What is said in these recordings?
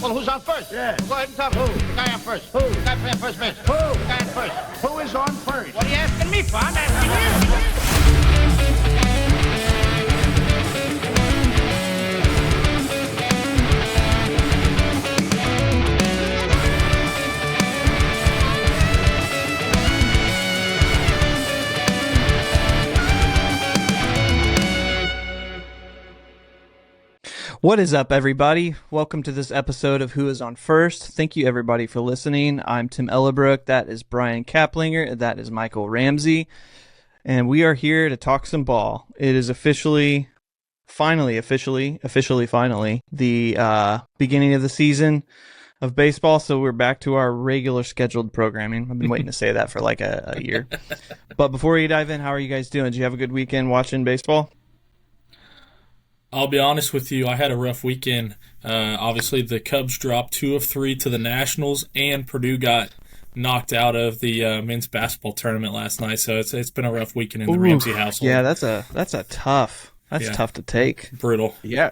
Well, who's on first? Yeah. Go ahead and talk. Who? The guy on first. Who? The guy playing first base. Who? The guy on first. Who is on first? What are you asking me for? I'm asking you. What is up, everybody? Welcome to this episode of Who is on First. Thank you, everybody, for listening. I'm Tim Ellebrook. That is Brian Kaplinger. That is Michael Ramsey. And we are here to talk some ball. It is finally, the beginning of the season of baseball, so we're back to our regular scheduled programming. I've been waiting to say that for like a year. But before we dive in, how are you guys doing? Did you have a good weekend watching baseball? I'll be honest with you, I had a rough weekend. Obviously, the Cubs dropped 2 of 3 to the Nationals, and Purdue got knocked out of the men's basketball tournament last night. So it's been a rough weekend in the Ramsey household. Yeah, that's tough to take. Brutal. Yeah.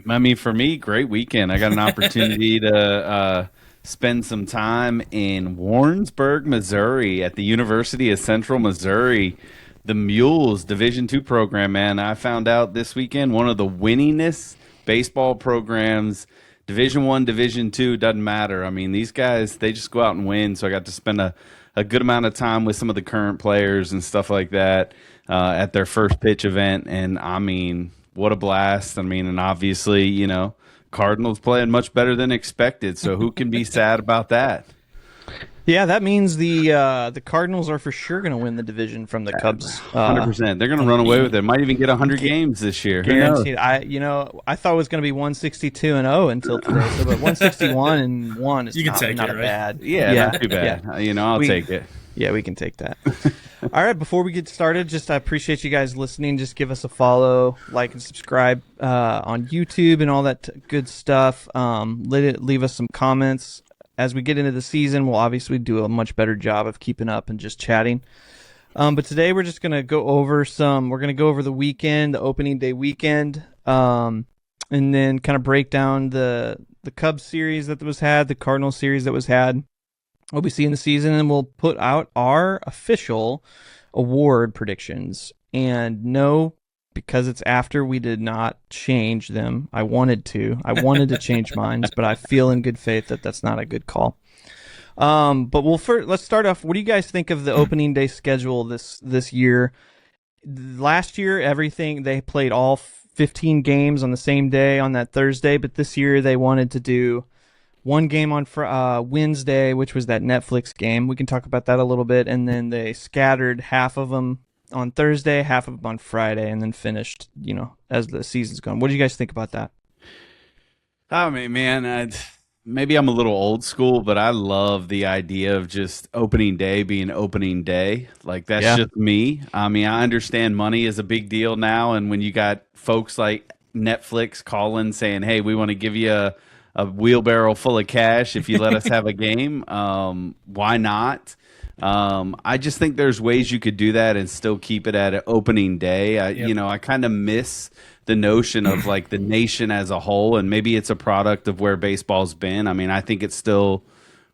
I mean, for me, great weekend. I got an opportunity to spend some time in Warrensburg, Missouri at the University of Central Missouri. The Mules Division II program, man. I found out this weekend one of the winningest baseball programs, Division I, Division II, doesn't matter. I mean, these guys, they just go out and win. So I got to spend a good amount of time with some of the current players and stuff like that at their first pitch event. And, I mean, what a blast. I mean, and obviously, you know, Cardinals playing much better than expected. So who can be sad about that? Yeah, that means the Cardinals are for sure going to win the division from the Cubs. 100%. They're going to run away with it. Might even get 100 games this year. Guaranteed. I thought it was going to be 162-0 until today. So, but 161-1 is not it, right? bad. Yeah, not too bad. Yeah. You know, I'll take it. Yeah, we can take that. All right, before we get started, I appreciate you guys listening. Just give us a follow, like, and subscribe on YouTube and all that good stuff. Leave us some comments. As we get into the season, we'll obviously do a much better job of keeping up and just chatting. But today we're just going to go over the weekend, the opening day weekend, and then kind of break down the Cubs series that was had, the Cardinals series that was had, what we see in the season, and we'll put out our official award predictions. And no, because it's after, we did not change them. I wanted to change mine, but I feel in good faith that that's not a good call. But let's start off. What do you guys think of the opening day schedule this year? Last year, they played all 15 games on the same day on that Thursday, but this year they wanted to do one game on Wednesday, which was that Netflix game. We can talk about that a little bit, and then they scattered half of them on Thursday, half of them on Friday, and then finished, as the season's going. What do you guys think about that? I mean, man, maybe I'm a little old school, but I love the idea of just opening day being opening day. Like, that's just me. I mean, I understand money is a big deal now, and when you got folks like Netflix calling saying, hey, we want to give you a wheelbarrow full of cash if you let us have a game, why not? I just think there's ways you could do that and still keep it at an opening day. I kind of miss the notion of like the nation as a whole, and maybe it's a product of where baseball's been. I mean, I think it's still,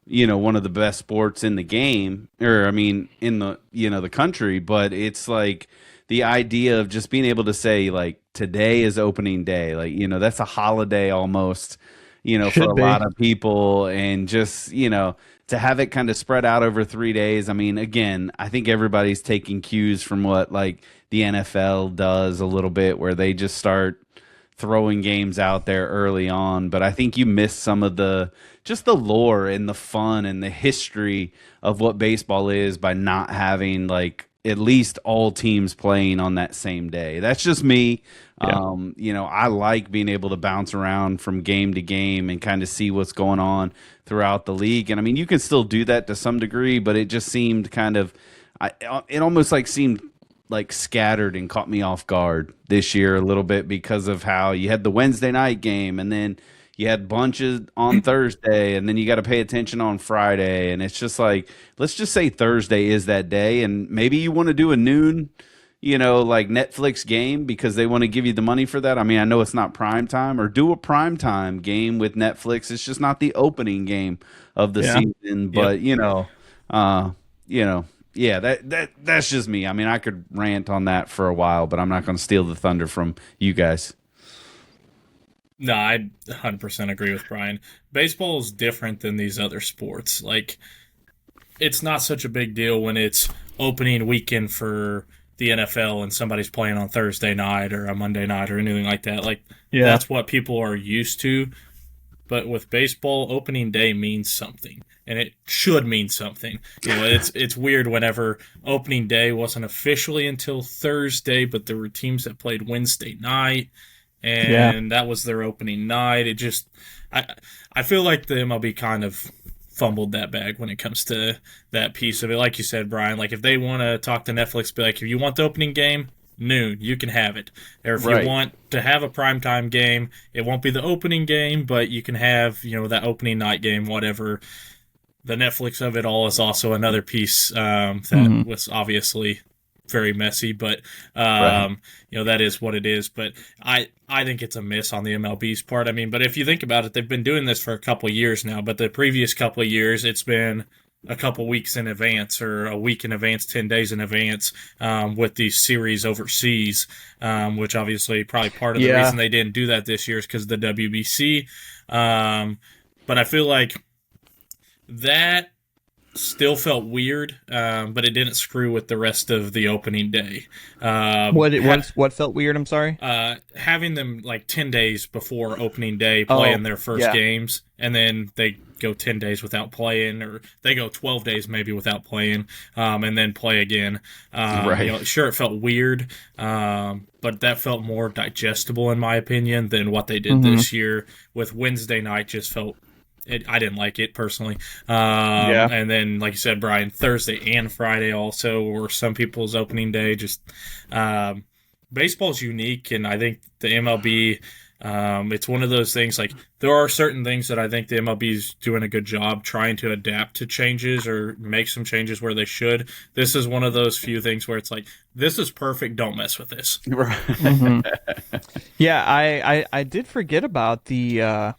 one of the best sports in the game, or I mean, in the, the country, but it's like the idea of just being able to say like, today is opening day. Like, that's a holiday almost, for a lot of people, and just, to have it kind of spread out over 3 days. I mean, again, I think everybody's taking cues from what like the NFL does a little bit, where they just start throwing games out there early on. But I think you miss some of the lore and the fun and the history of what baseball is by not having like at least all teams playing on that same day. That's just me. Yeah. I like being able to bounce around from game to game and kind of see what's going on throughout the league. And I mean, you can still do that to some degree, but it just seemed it almost like seemed like scattered and caught me off guard this year a little bit, because of how you had the Wednesday night game, and then you had bunches on Thursday, and then you got to pay attention on Friday. And it's just like, let's just say Thursday is that day, and maybe you want to do a noon like Netflix game because they want to give you the money for that. I mean, I know it's not prime time, or do a prime time game with Netflix. It's just not the opening game of the season, but yeah, that's just me. I mean, I could rant on that for a while, but I'm not going to steal the thunder from you guys. No, I 100% agree with Brian. Baseball is different than these other sports. Like, it's not such a big deal when it's opening weekend for the NFL and somebody's playing on Thursday night or a Monday night or anything like that. Like, that's what people are used to. But with baseball, opening day means something, and it should mean something. It's weird whenever opening day wasn't officially until Thursday, but there were teams that played Wednesday night, and that was their opening night. It just, I feel like the MLB kind of fumbled that bag when it comes to that piece of it. Like you said, Brian, like if they want to talk to Netflix, be like, if you want the opening game, noon, you can have it. Or if you want to have a primetime game, it won't be the opening game, but you can have, that opening night game, whatever. The Netflix of it all is also another piece that was obviously very messy, but that is what it is. But I think it's a miss on the MLB's part. I mean, but if you think about it, they've been doing this for a couple of years now, but the previous couple of years it's been a couple weeks in advance or a week in advance, 10 days in advance with these series overseas, which obviously probably part of the reason they didn't do that this year is because of the WBC. But I feel like that still felt weird, but it didn't screw with the rest of the opening day. What felt weird? I'm sorry. Having them like 10 days before opening day playing their first games, and then they go 10 days without playing, or they go 12 days maybe without playing, and then play again. Sure, it felt weird, but that felt more digestible in my opinion than what they did this year with Wednesday night. Just felt. I didn't like it personally. And then, like you said, Brian, Thursday and Friday also were some people's opening day. Just baseball's unique, and I think the MLB, it's one of those things, like there are certain things that I think the MLB is doing a good job trying to adapt to changes or make some changes where they should. This is one of those few things where it's like, this is perfect, don't mess with this. Yeah, I did forget about the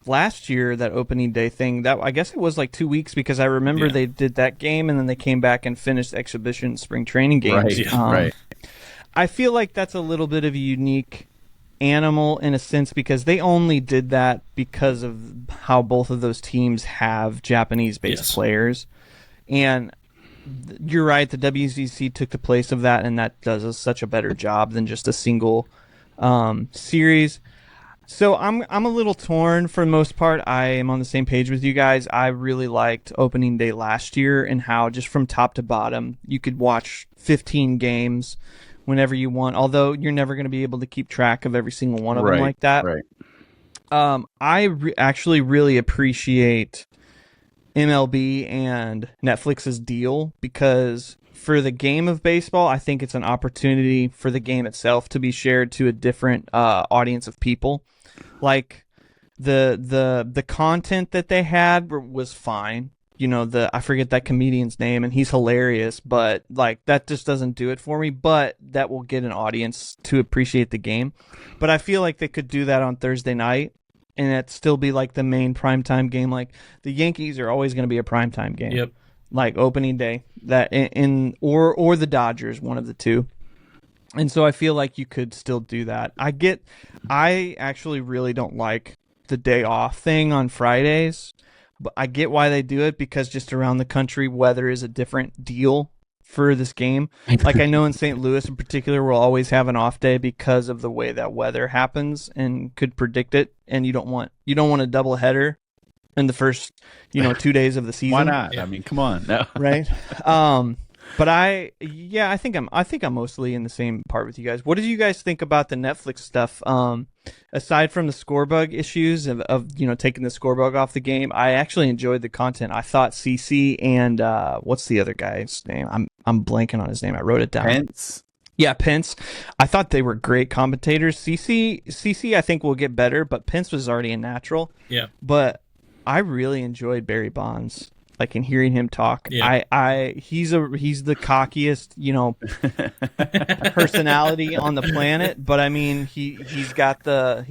last year, that opening day thing. That I guess it was like 2 weeks, because I remember they did that game and then they came back and finished exhibition spring training games. Right. I feel like that's a little bit of a unique animal in a sense, because they only did that because of how both of those teams have Japanese-based players. And you're right, the WCC took the place of that, and that does such a better job than just a single series. So I'm a little torn for the most part. I am on the same page with you guys. I really liked opening day last year and how just from top to bottom you could watch 15 games whenever you want, although you're never going to be able to keep track of every single one of them like that. I actually really appreciate MLB and Netflix's deal, because for the game of baseball, I think it's an opportunity for the game itself to be shared to a different audience of people. Like the content that they had was fine. I forget that comedian's name, and he's hilarious, but like that just doesn't do it for me. But that will get an audience to appreciate the game. But I feel like they could do that on Thursday night, and it still be like the main primetime game. Like the Yankees are always going to be a primetime game. Yep. Like opening day, that or the Dodgers, one of the two. And so I feel like you could still do that. I actually really don't like the day off thing on Fridays, but I get why they do it, because just around the country, weather is a different deal for this game. Like I know in St. Louis in particular, we'll always have an off day because of the way that weather happens and could predict it. And you don't want a double header in the first 2 days of the season. Why not? I mean, come on. No. Right. But I think I'm mostly in the same part with you guys. What did you guys think about the Netflix stuff? Aside from the Scorebug issues of taking the Scorebug off the game, I actually enjoyed the content. I thought CC and what's the other guy's name? I'm blanking on his name. I wrote it down. Pence. Yeah, Pence. I thought they were great commentators. CC I think will get better, but Pence was already a natural. Yeah. But I really enjoyed Barry Bonds like in hearing him talk. Yeah. He's the cockiest, personality on the planet, but I mean he's got the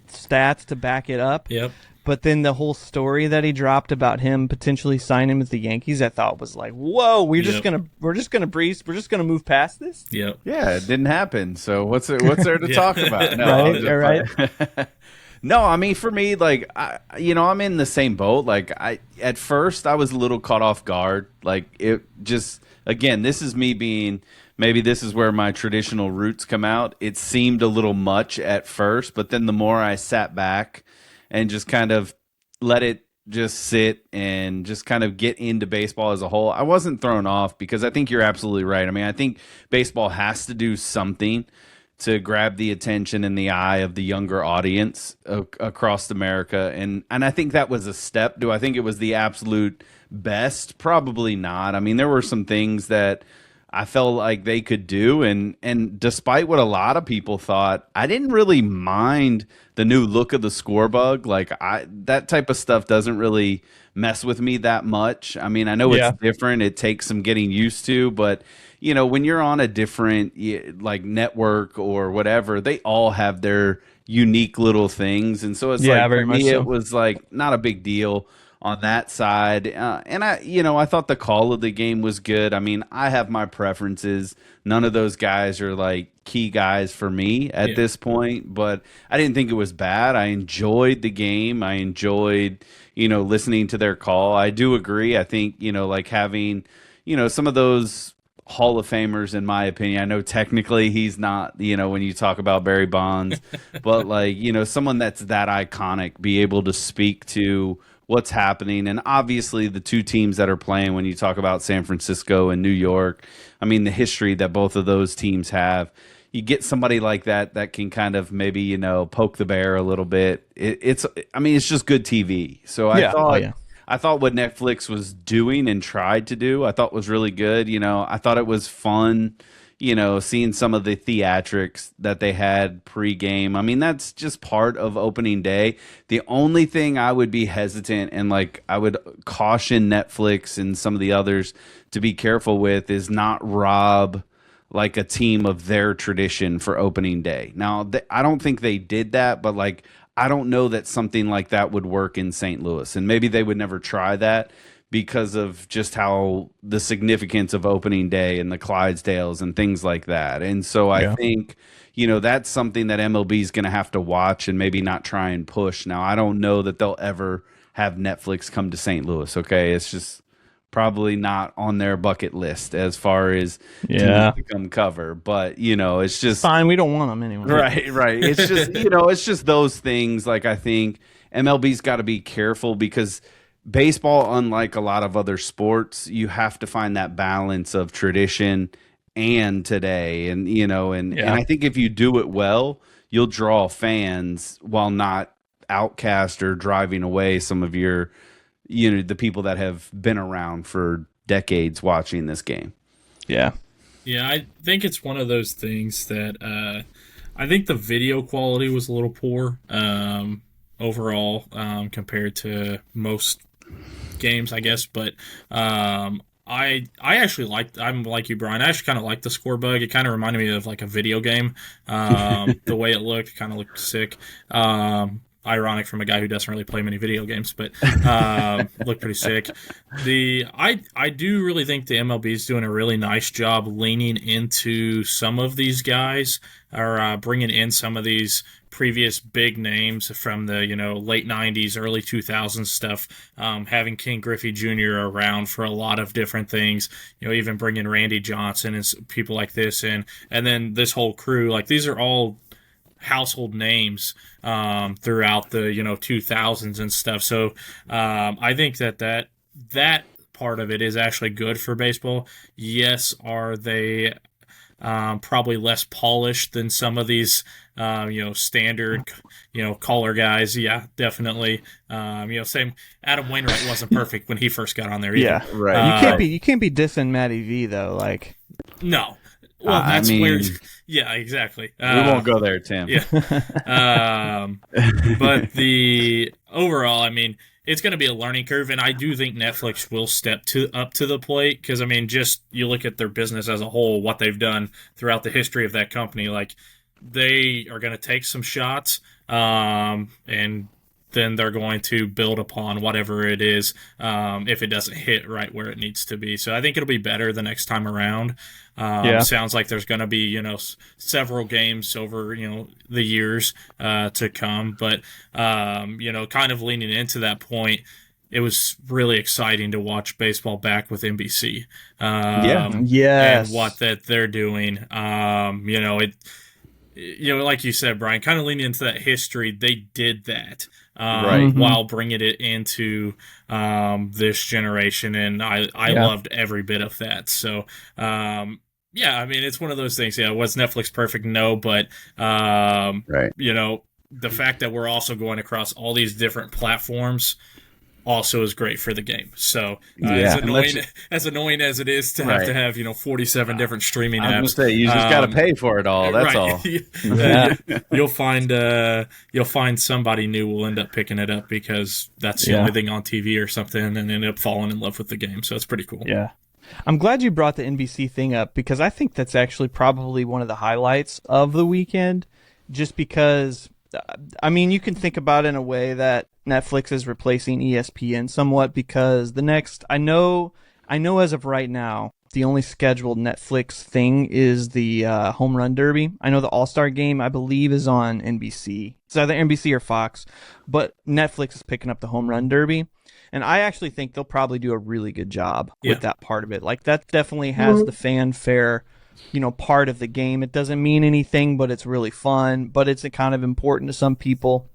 stats to back it up. Yep. But then the whole story that he dropped about him potentially signing with the Yankees, I thought was like, whoa, we're just gonna move past this. Yep. Yeah, it didn't happen. So what's there to talk about? No, right. No, I mean, for me, like, I'm in the same boat. Like, at first I was a little caught off guard. Like, it just, again, this is me being, maybe this is where my traditional roots come out. It seemed a little much at first, but then the more I sat back and just kind of let it just sit and just kind of get into baseball as a whole, I wasn't thrown off, because I think you're absolutely right. I mean, I think baseball has to do something to grab the attention and the eye of the younger audience across America. And I think that was a step. Do I think it was the absolute best? Probably not. I mean, there were some things that I felt like they could do. And despite what a lot of people thought, I didn't really mind the new look of the Scorebug. Like, that type of stuff doesn't really mess with me that much. I mean, I know it's different. It takes some getting used to, but when you're on a different like network or whatever, they all have their unique little things. And so it's like, for me, it was like not a big deal on that side. And I thought the call of the game was good. I mean, I have my preferences. None of those guys are like key guys for me at this point, but I didn't think it was bad. I enjoyed the game. I enjoyed, listening to their call. I do agree. I think, like having, some of those Hall of Famers, in my opinion. I know technically he's not, when you talk about Barry Bonds, but like, someone that's that iconic, be able to speak to what's happening. And obviously the two teams that are playing, when you talk about San Francisco and New York, I mean, the history that both of those teams have, you get somebody like that can kind of maybe, poke the bear a little bit. It's just good TV. So I thought what Netflix was doing and tried to do, I thought was really good. I thought it was fun, seeing some of the theatrics that they had pre-game. I mean, that's just part of opening day. The only thing I would be hesitant and like I would caution Netflix and some of the others to be careful with is not rob like a team of their tradition for opening day. Now, I don't think they did that, but like, I don't know that something like that would work in St. Louis, and maybe they would never try that because of just how the significance of opening day and the Clydesdales and things like that. And so I think, that's something that MLB is going to have to watch and maybe not try and push. Now, I don't know that they'll ever have Netflix come to St. Louis. Okay. It's just probably not on their bucket list as far as teams to come cover, but it's just fine. We don't want them anyway. Right. It's just, it's just those things. Like, I think MLB's got to be careful because baseball, unlike a lot of other sports, you have to find that balance of tradition and today. And, and I think if you do it well, you'll draw fans while not outcast or driving away some of your, the people that have been around for decades watching this game. Yeah, I think it's one of those things that I think the video quality was a little poor overall compared to most games, I guess. But I actually I'm like you, Brian. I actually kind of like the Scorebug. It kind of reminded me of like a video game. The way it looked kind of looked sick. Ironic from a guy who doesn't really play many video games, but looked pretty sick. I do really think the MLB is doing a really nice job leaning into some of these guys, or bringing in some of these previous big names from the late 90s, early 2000s stuff, having King Griffey Jr. around for a lot of different things, even bringing Randy Johnson and people like this in, and then this whole crew, like these are all household names throughout the 2000s and stuff. So I think that part of it is actually good for baseball. Yes, are they probably less polished than some of these standard caller guys? Yeah, definitely. Same. Adam Wainwright wasn't perfect when he first got on there either. Yeah, right. You can't be dissing Matty V though. Like, no. Well, that's weird. Yeah, exactly. We won't go there, Tim. Yeah. But the overall, well. I mean, it's going to be a learning curve, and I do think Netflix will step up to the plate because, I mean, just you look at their business as a whole, what they've done throughout the history of that company, like they are going to take some shots, and then they're going to build upon whatever it is if it doesn't hit right where it needs to be. So I think it'll be better the next time around. Sounds like there's going to be, several games over, the years to come. But, kind of leaning into that point, it was really exciting to watch baseball back with NBC. Yes. And what that they're doing. Like you said, Brian, kind of leaning into that history, they did that while bringing it into this generation, and I loved every bit of that. So, I mean, it's one of those things. Yeah, was Netflix perfect? No, but the fact that we're also going across all these different platforms also is great for the game. So as annoying as it is to have to have 47 different streaming apps. I was gonna say, you just got to pay for it all. That's all. You'll find somebody new will end up picking it up because that's the only thing on TV or something, and end up falling in love with the game. So it's pretty cool. Yeah. I'm glad you brought the NBC thing up because I think that's actually probably one of the highlights of the weekend, just because, I mean, you can think about it in a way that Netflix is replacing ESPN somewhat because I know as of right now, the only scheduled Netflix thing is the Home Run Derby. I know the All-Star Game, I believe, is on NBC. It's either NBC or Fox, but Netflix is picking up the Home Run Derby. And I actually think they'll probably do a really good job with that part of it. Like, that definitely has the fanfare, part of the game. It doesn't mean anything, but it's really fun. But it's kind of important to some people.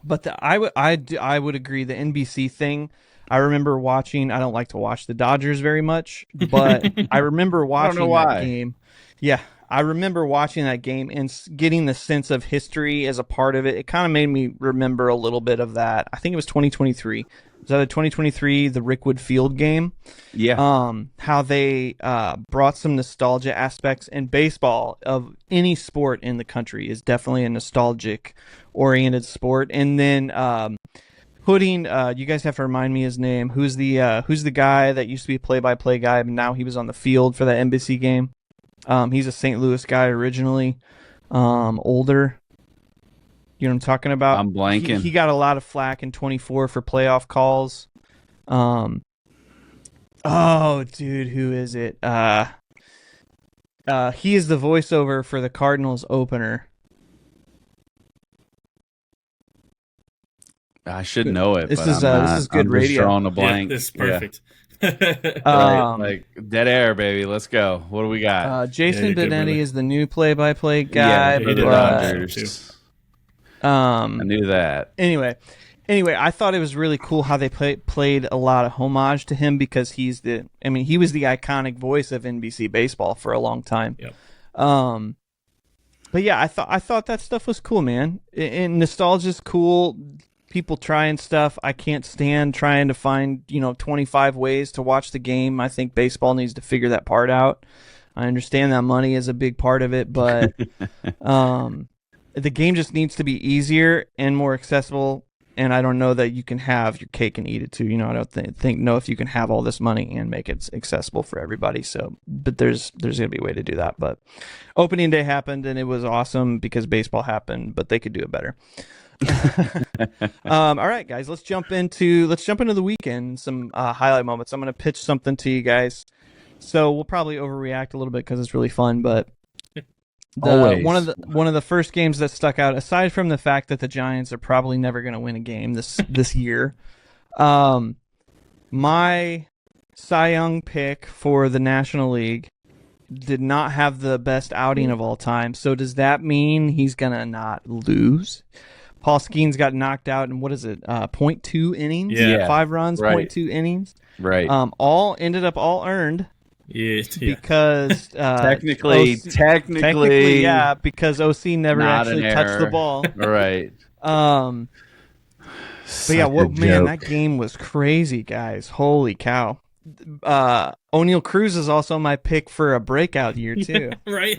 But I would agree, the NBC thing, I remember watching. I don't like to watch the Dodgers very much, but I remember watching that game. Yeah, I remember watching that game and getting the sense of history as a part of it. It kind of made me remember a little bit of that. I think it was 2023. Was that the 2023, the Rickwood Field game? Yeah. How they brought some nostalgia aspects, and baseball of any sport in the country is definitely a nostalgic-oriented sport. And then putting, you guys have to remind me his name. Who's the guy that used to be a play-by-play guy, but now he was on the field for that NBC game? He's a St. Louis guy originally, older. You know what I'm talking about? I'm blanking. He got a lot of flack in 24 for playoff calls. Dude, who is it? He is the voiceover for the Cardinals opener. I should know it. This is good radio. Drawing a blank. Yeah, this is perfect. Like dead air, baby. Let's go. What do we got? Jason Benetti is the new play-by-play guy. Yeah, Dodgers. I knew that. Anyway, I thought it was really cool how they played a lot of homage to him because he was the iconic voice of NBC baseball for a long time. Yep. But yeah, I thought that stuff was cool, man. And nostalgia's cool. People trying stuff. I can't stand trying to find 25 ways to watch the game. I think baseball needs to figure that part out. I understand that money is a big part of it, but the game just needs to be easier and more accessible. And I don't know that you can have your cake and eat it too. I don't think if you can have all this money and make it accessible for everybody. So, but there's gonna be a way to do that. But opening day happened and it was awesome because baseball happened, but they could do it better. All right, guys, let's jump into the weekend. Some highlight moments. I'm gonna pitch something to you guys. So we'll probably overreact a little bit because it's really fun, but. One of the first games that stuck out, aside from the fact that the Giants are probably never going to win a game this year, my Cy Young pick for the National League did not have the best outing of all time. So does that mean he's going to not lose? Paul Skeens got knocked out in, 0.2 innings? Yeah. 5 runs, Right. 0.2 innings. Right. All earned. Yeah. Because technically, yeah, because OC never actually touched the ball. Right. But yeah, that game was crazy, guys. Holy cow. O'Neal Cruz is also my pick for a breakout year too. Right?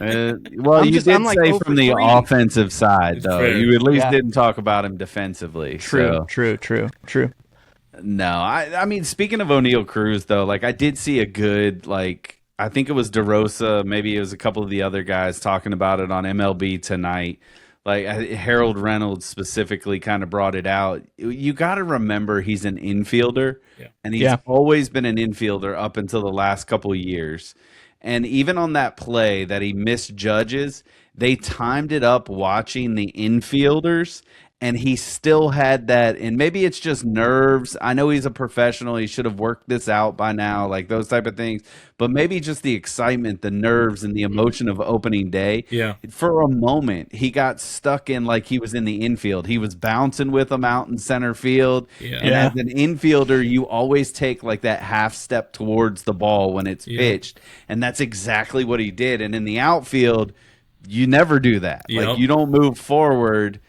Well, you did like say 0 from for the 3. offensive side, though. Fair. You at least Yeah. didn't talk about him defensively. So. True. No, I mean, speaking of O'Neal Cruz, though, like I did see a good, like I think it was DeRosa, maybe it was a couple of the other guys talking about it on MLB Tonight. Like Harold Reynolds specifically kind of brought it out. You got to remember he's an infielder, and he's always been an infielder up until the last couple of years. And even on that play that he misjudges, they timed it up watching the infielders, and he still had that. And maybe it's just nerves. I know he's a professional. He should have worked this out by now, like those type of things. But maybe just the excitement, the nerves, and the emotion of opening day. Yeah. For a moment, he got stuck in like he was in the infield. He was bouncing with them out in center field. Yeah. And as an infielder, you always take like that half step towards the ball when it's pitched. And that's exactly what he did. And in the outfield, you never do that. Yep. Like you don't move forward.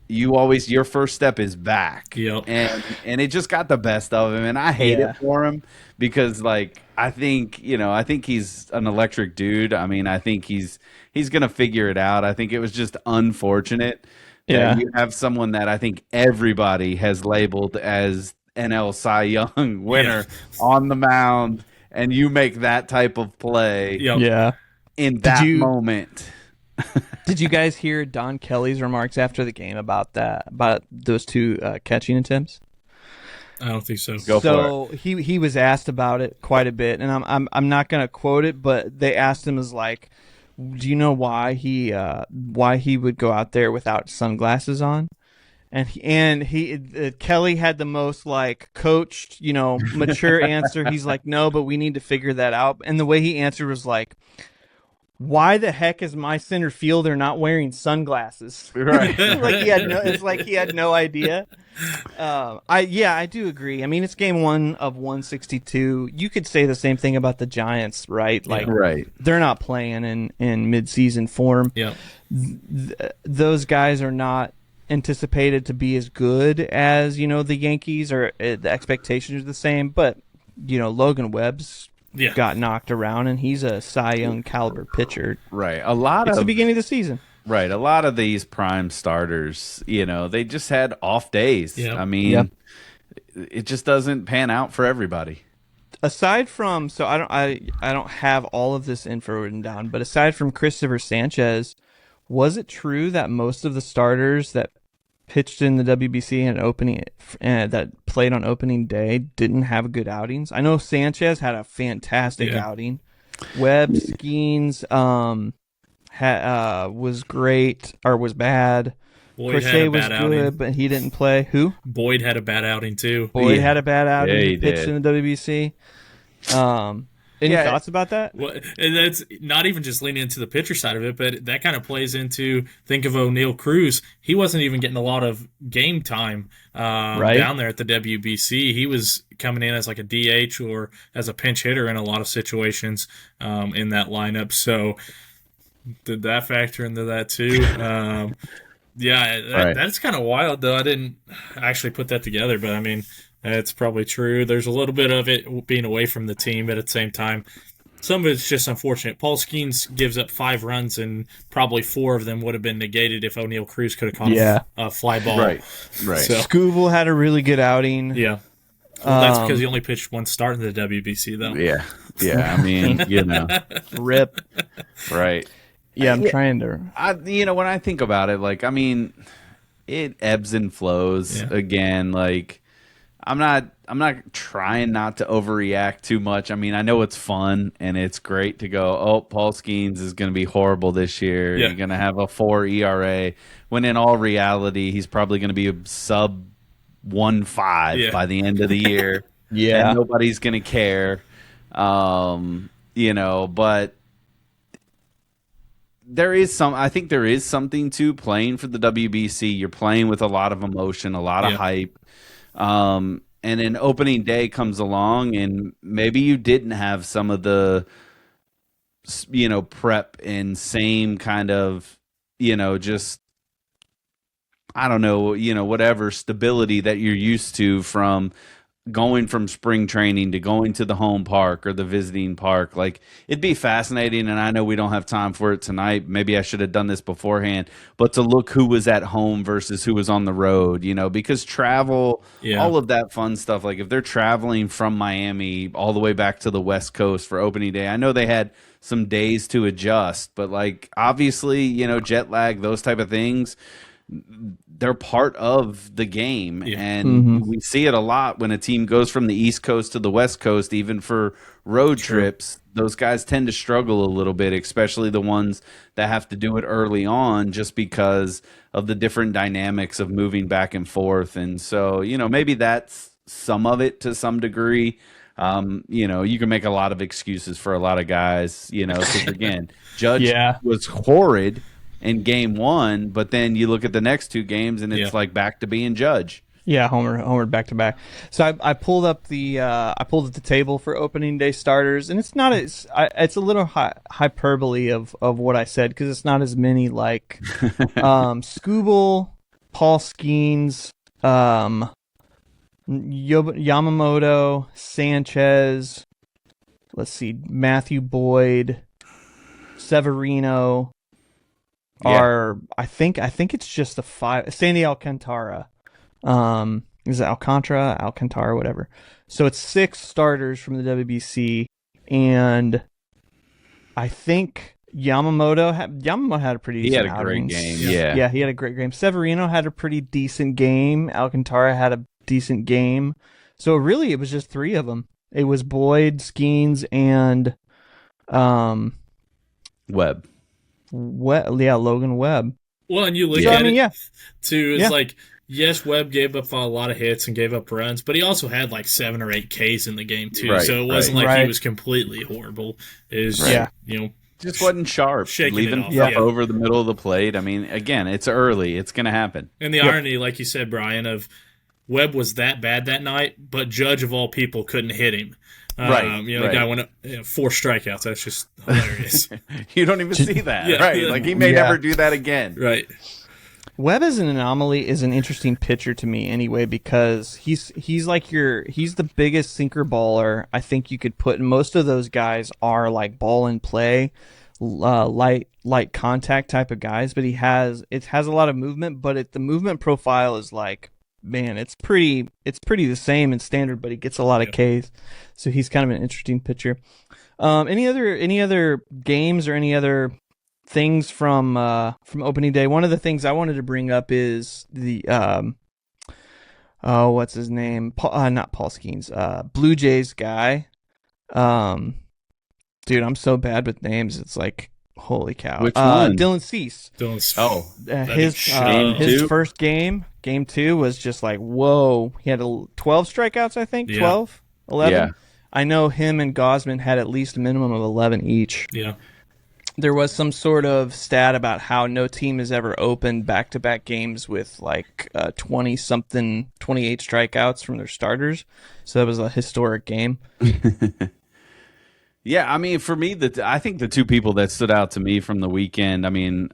You always, your first step is back. Yep. And it just got the best of him. And I hate it for him because like I think he's an electric dude. I mean, I think he's gonna figure it out. I think it was just unfortunate that you have someone that I think everybody has labeled as NL Cy Young winner on the mound, and you make that type of play in that moment. Did you guys hear Don Kelly's remarks after the game about those two catching attempts? I don't think so. Go for it. he was asked about it quite a bit, and I'm not gonna quote it, but they asked him do you know why he would go out there without sunglasses on? And he Kelly had the most like coached, mature answer. He's like, no, but we need to figure that out. And the way he answered was like, why the heck is my center fielder not wearing sunglasses? Right. It's like he had no idea. I do agree. I mean, it's game 1 of 162. You could say the same thing about the Giants, right? Like, they're not playing in mid-season form. Yeah. Those guys are not anticipated to be as good as, the Yankees, or the expectations are the same. But, Logan Webb's got knocked around, and he's a Cy Young caliber pitcher. Right. It's the beginning of the season. Right. A lot of these prime starters, they just had off days. Yep. I mean, it just doesn't pan out for everybody. Aside from, so I don't have all of this info written down, but aside from Christopher Sanchez, was it true that most of the starters that pitched in the WBC and that played on opening day didn't have good outings? I know Sanchez had a fantastic outing. Webb, Skeens was great or was bad. Crochet was good, but he didn't play. Who? Boyd had a bad outing too. Boyd had a bad outing. Yeah, he he pitched did. in the WBC. Any thoughts about that? Well, and that's not even just leaning into the pitcher side of it, but that kind of plays into, think of O'Neal Cruz. He wasn't even getting a lot of game time down there at the WBC. He was coming in as like a DH or as a pinch hitter in a lot of situations in that lineup. So did that factor into that too? That's kind of wild, though. I didn't actually put that together, but I mean, it's probably true. There's a little bit of it being away from the team, but at the same time, some of it's just unfortunate. Paul Skeens gives up 5 runs, and probably 4 of them would have been negated if O'Neal Cruz could have caught a fly ball. Right. So, Scooble had a really good outing. Yeah. Well, that's because he only pitched 1 start in the WBC, though. Yeah. I mean, Rip. Right. Yeah, I'm trying to. When I think about it, like, I mean, it ebbs and flows again. Like, I'm not trying not to overreact too much. I mean, I know it's fun and it's great to go, oh, Paul Skeens is going to be horrible this year. You're going to have a 4 ERA. When in all reality, he's probably going to be a sub 1.5 by the end of the year. And nobody's going to care. But I think there is something to playing for the WBC. You're playing with a lot of emotion, a lot of hype. And then opening day comes along, and maybe you didn't have some of the, prep and same kind of, just, I don't know, whatever stability that you're used to from, going from spring training to going to the home park or the visiting park. Like, it'd be fascinating, and I know we don't have time for it tonight. Maybe I should have done this beforehand, but to look who was at home versus who was on the road, because travel, all of that fun stuff. Like, if they're traveling from Miami all the way back to the West Coast for opening day, I know they had some days to adjust, but like, obviously, jet lag, those type of things, they're part of the game. And we see it a lot when a team goes from the East Coast to the West Coast, even for road trips. Those guys tend to struggle a little bit, especially the ones that have to do it early on, just because of the different dynamics of moving back and forth. And so, maybe that's some of it to some degree. You can make a lot of excuses for a lot of guys, because again, Judge was horrid in game 1, but then you look at the next 2 games and it's like back to being Judge. Yeah, homer back to back. So I pulled up the table for opening day starters, and it's not it's a little hyperbole of what I said, because it's not as many like Scooble, Paul Skeens, Yamamoto, Sanchez. Let's see, Matthew Boyd, Severino. I think it's just a 5. Sandy Alcantara. Is it Alcantara, whatever. So it's 6 starters from the WBC, and I think Yamamoto had a pretty decent great game. Yeah, he had a great game. Severino had a pretty decent game. Alcantara had a decent game. So really, it was just 3 of them. It was Boyd, Skeens, and Webb. Logan Webb. Well, and you look at it too. It's like, yes, Webb gave up a lot of hits and gave up runs, but he also had like 7 or 8 Ks in the game too. Right, so it wasn't like he was completely horrible. Just wasn't sharp, leaving stuff over the middle of the plate. I mean, again, it's early; it's going to happen. And the irony, like you said, Brian, of Webb was that bad that night, but Judge of all people couldn't hit him. The guy went up 4 strikeouts. That's just hilarious. You don't even see that, right? Like, he may never do that again, right? Webb as an anomaly is an interesting pitcher to me anyway, because he's the biggest sinker baller I think you could put. And most of those guys are like ball in play, light contact type of guys. But it has a lot of movement, but the movement profile is like, man, it's pretty the same in standard, but he gets a lot of Ks. So he's kind of an interesting pitcher. Any other games or any other things from opening day? One of the things I wanted to bring up is the what's his name? Not Paul Skeens, Blue Jays guy. Dude, I'm so bad with names. It's like, holy cow. Which one? Dylan Cease. His first game 2 was just like, whoa. He had 12 strikeouts, I think. 12, 11. Yeah. I know him and Gosman had at least a minimum of 11 each. Yeah. There was some sort of stat about how no team has ever opened back-to-back games with like 20-something, 28 strikeouts from their starters. So that was a historic game. Yeah, I mean, for me, I think the 2 people that stood out to me from the weekend, I mean,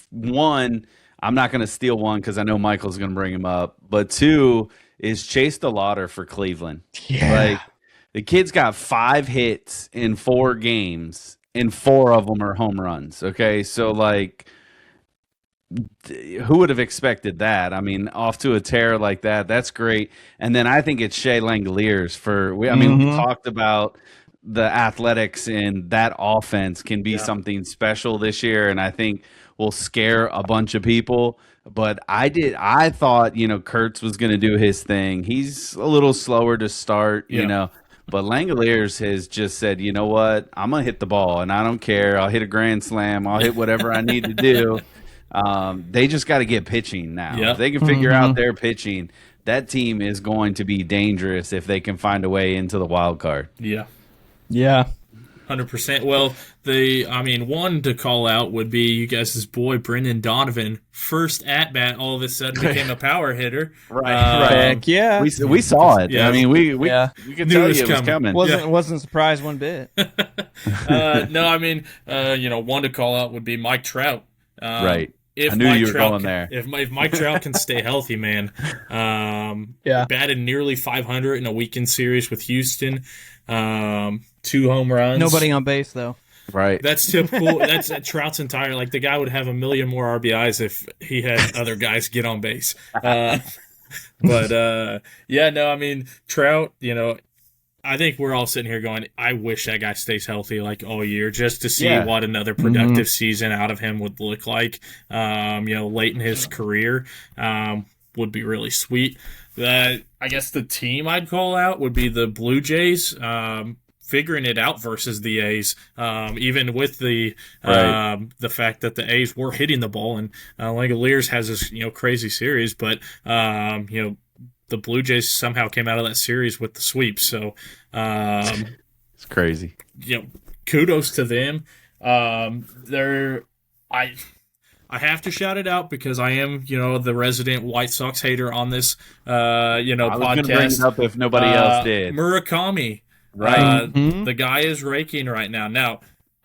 one, I'm not going to steal one because I know Michael's going to bring him up, but 2 is Chase DeLauder for Cleveland. Yeah. Like, the kid's got 5 hits in 4 games, and 4 of them are home runs. Okay, so like, who would have expected that? I mean, off to a tear like that, that's great. And then I think it's Shea Langoliers we talked about the athletics, and that offense can be something special this year, and I think will scare a bunch of people. But I thought, Kurtz was going to do his thing. He's a little slower to start, but Langoliers has just said, you know what, I'm going to hit the ball, and I don't care. I'll hit a grand slam. I'll hit whatever I need to do. They just got to get pitching now. If they can figure out their pitching, that team is going to be dangerous if they can find a way into the wild card. Yeah. Yeah. 100%. Well, one to call out would be you guys' boy, Brendan Donovan. First at-bat, all of a sudden became a power hitter. Right. Heck yeah. We saw it. Yeah. I mean, we could tell you it was coming. Wasn't surprised one bit. One to call out would be Mike Trout. Right. if I knew Mike you were Trout going can- there. If Mike Trout can stay healthy, man, batted nearly 500 in a weekend series with Houston, 2 home runs. Nobody on base though. Right. That's typical. That's Trout's entire. Like the guy would have 1 million more RBIs if he had other guys get on base. Yeah, no, I mean Trout. I think we're all sitting here going, I wish that guy stays healthy like all year just to see what another productive season out of him would look like. Late in his career would be really sweet. I guess the team I'd call out would be the Blue Jays. Figuring it out versus the A's, even with the fact that the A's were hitting the ball, and Langoliers has this crazy series, but the Blue Jays somehow came out of that series with the sweep. So it's crazy. Kudos to them. I have to shout it out because I am, the resident White Sox hater on this, I was podcast. going to bring it up if nobody else did. Murakami. Right. The guy is raking right now. Now,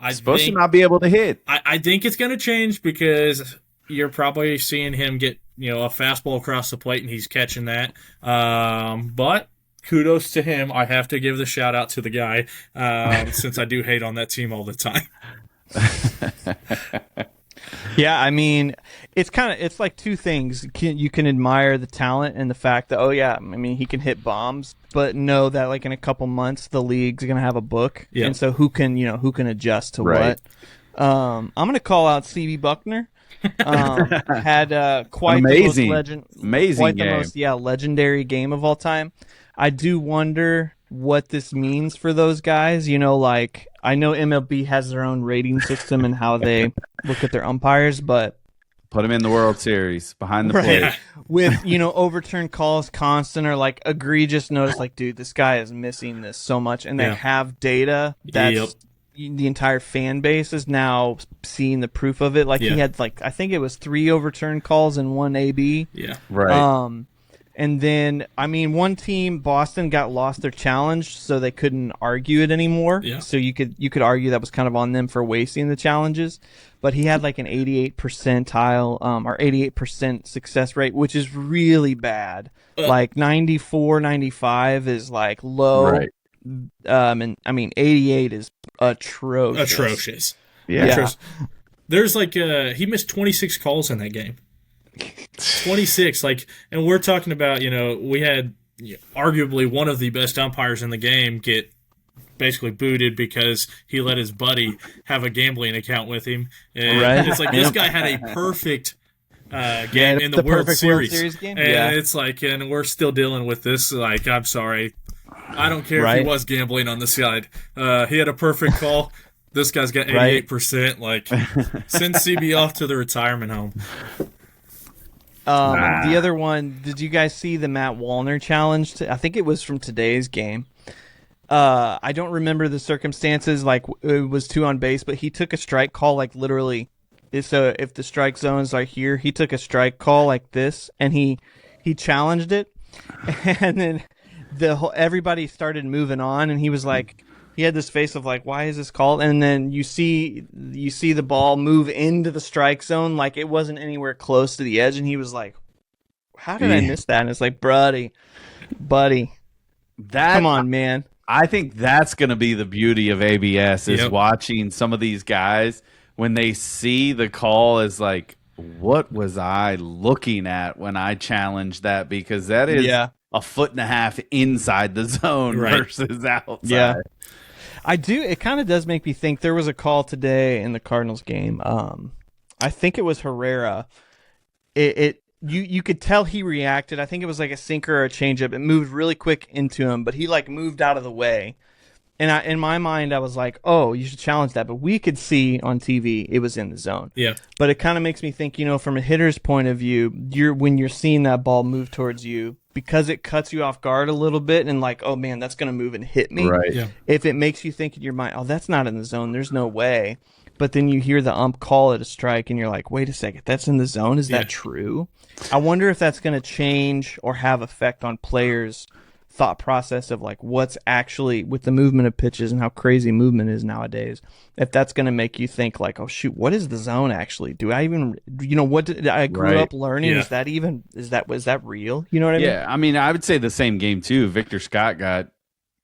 supposed to not be able to hit. I think it's going to change because you're probably seeing him get, a fastball across the plate and he's catching that. But kudos to him. I have to give the shout out to the guy since I do hate on that team all the time. Yeah, I mean, it's like two things. You can admire the talent and the fact that, he can hit bombs, but know that like in a couple months the league's gonna have a book, and so who can adjust to what. I'm gonna call out CB Buckner. Had quite amazing legendary game of all time. I do wonder what this means for those guys. Like I know MLB has their own rating system and how they look at their umpires, but put them in the World Series behind the plate with overturned calls constant or like egregious notice. Like, dude, this guy is missing this so much, and they have data that's the entire fan base is now seeing the proof of it. Like he had I think it was 3 overturned calls and 1 AB. Yeah, right. And then, one team, Boston, got lost their challenge, so they couldn't argue it anymore. Yeah. So you could argue that was kind of on them for wasting the challenges. But he had like an 88 percentile, or 88% success rate, which is really bad. Like 94, 95 is like low. Right. And 88 is atrocious. Yeah. Atrocious. There's he missed 26 calls in that game. 26, and we're talking about, we had arguably one of the best umpires in the game get basically booted because he let his buddy have a gambling account with him. And it's like this guy had a perfect game in the World Series game. And it's and we're still dealing with this. I'm sorry. I don't care if he was gambling on the side. He had a perfect call. This guy's got 88%. Send CB off to the retirement home. The other one, did you guys see the Matt Wallner challenge? I think it was from today's game. I don't remember the circumstances, it was 2 on base, but he took a strike call, literally. So if the strike zones are here, he took a strike call like this, and he challenged it, and then everybody started moving on, and he was like, he had this face of why is this called? And then you see the ball move into the strike zone, like it wasn't anywhere close to the edge, and he was like, how did I miss that? And it's like, buddy, come on, man. I think that's going to be the beauty of ABS is watching some of these guys when they see the call as what was I looking at when I challenged that? Because that is a 1.5 feet inside the zone versus outside. Yeah. I do. It kind of does make me think. There was a call today in the Cardinals game. I think it was Herrera. You could tell he reacted. I think it was like a sinker or a changeup. It moved really quick into him, but he moved out of the way. And in my mind, I was like, oh, you should challenge that. But we could see on TV it was in the zone. Yeah. But it kind of makes me think, from a hitter's point of view, when you're seeing that ball move towards you, because it cuts you off guard a little bit and oh, man, that's going to move and hit me. Right. Yeah. If it makes you think in your mind, oh, that's not in the zone, there's no way. But then you hear the ump call it a strike and you're like, wait a second, that's in the zone? Is that true? I wonder if that's going to change or have effect on players thought process of like what's actually with the movement of pitches and how crazy movement is nowadays. If that's going to make you think like, oh shoot, what is the zone actually? Do I even, what did I grew up learning? Yeah. Was that real? You know what I mean? Yeah, I mean, I would say the same game too. Victor Scott got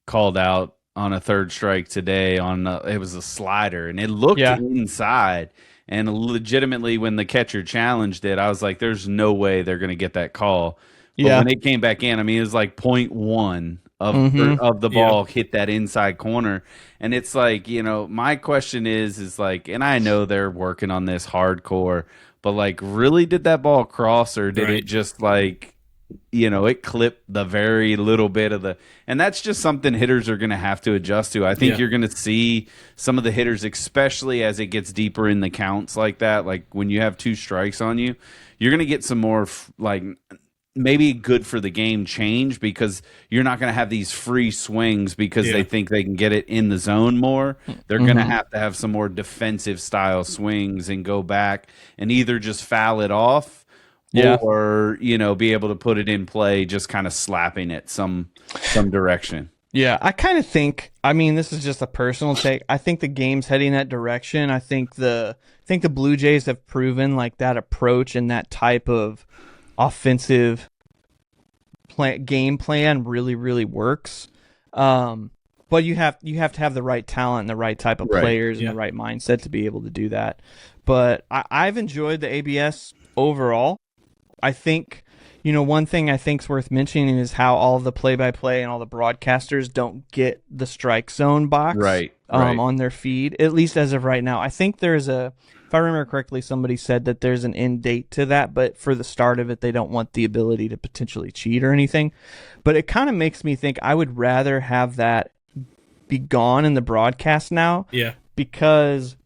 called out on a third strike today on it was a slider, and it looked inside. And legitimately, when the catcher challenged it, I was like, "There's no way they're going to get that call." But when it came back in, I mean, it was like .1 of the ball hit that inside corner, and it's like, my question is like, and I know they're working on this hardcore, but like, really, did that ball cross, or did it just like, it clipped the very little bit of the, and that's just something hitters are going to have to adjust to. I think you're going to see some of the hitters, especially as it gets deeper in the counts like that, like when you have 2 strikes on you, you're going to get some more like maybe good for the game change, because you're not going to have these free swings because they think they can get it in the zone more. They're going to have some more defensive style swings and go back and either just foul it off or, be able to put it in play, just kind of slapping it some direction. Yeah, I kind of think, I mean, this is just a personal take. I think the game's heading that direction. I think the Blue Jays have proven like that approach and that type of offensive game plan really, really works. But you have to have the right talent and the right type of players and the right mindset to be able to do that. But I've enjoyed the ABS overall. I think, one thing I think is worth mentioning is how all of the play-by-play and all the broadcasters don't get the strike zone box on their feed, at least as of right now. I think there's if I remember correctly, somebody said that there's an end date to that, but for the start of it, they don't want the ability to potentially cheat or anything. But it kind of makes me think I would rather have that be gone in the broadcast now. Yeah. Because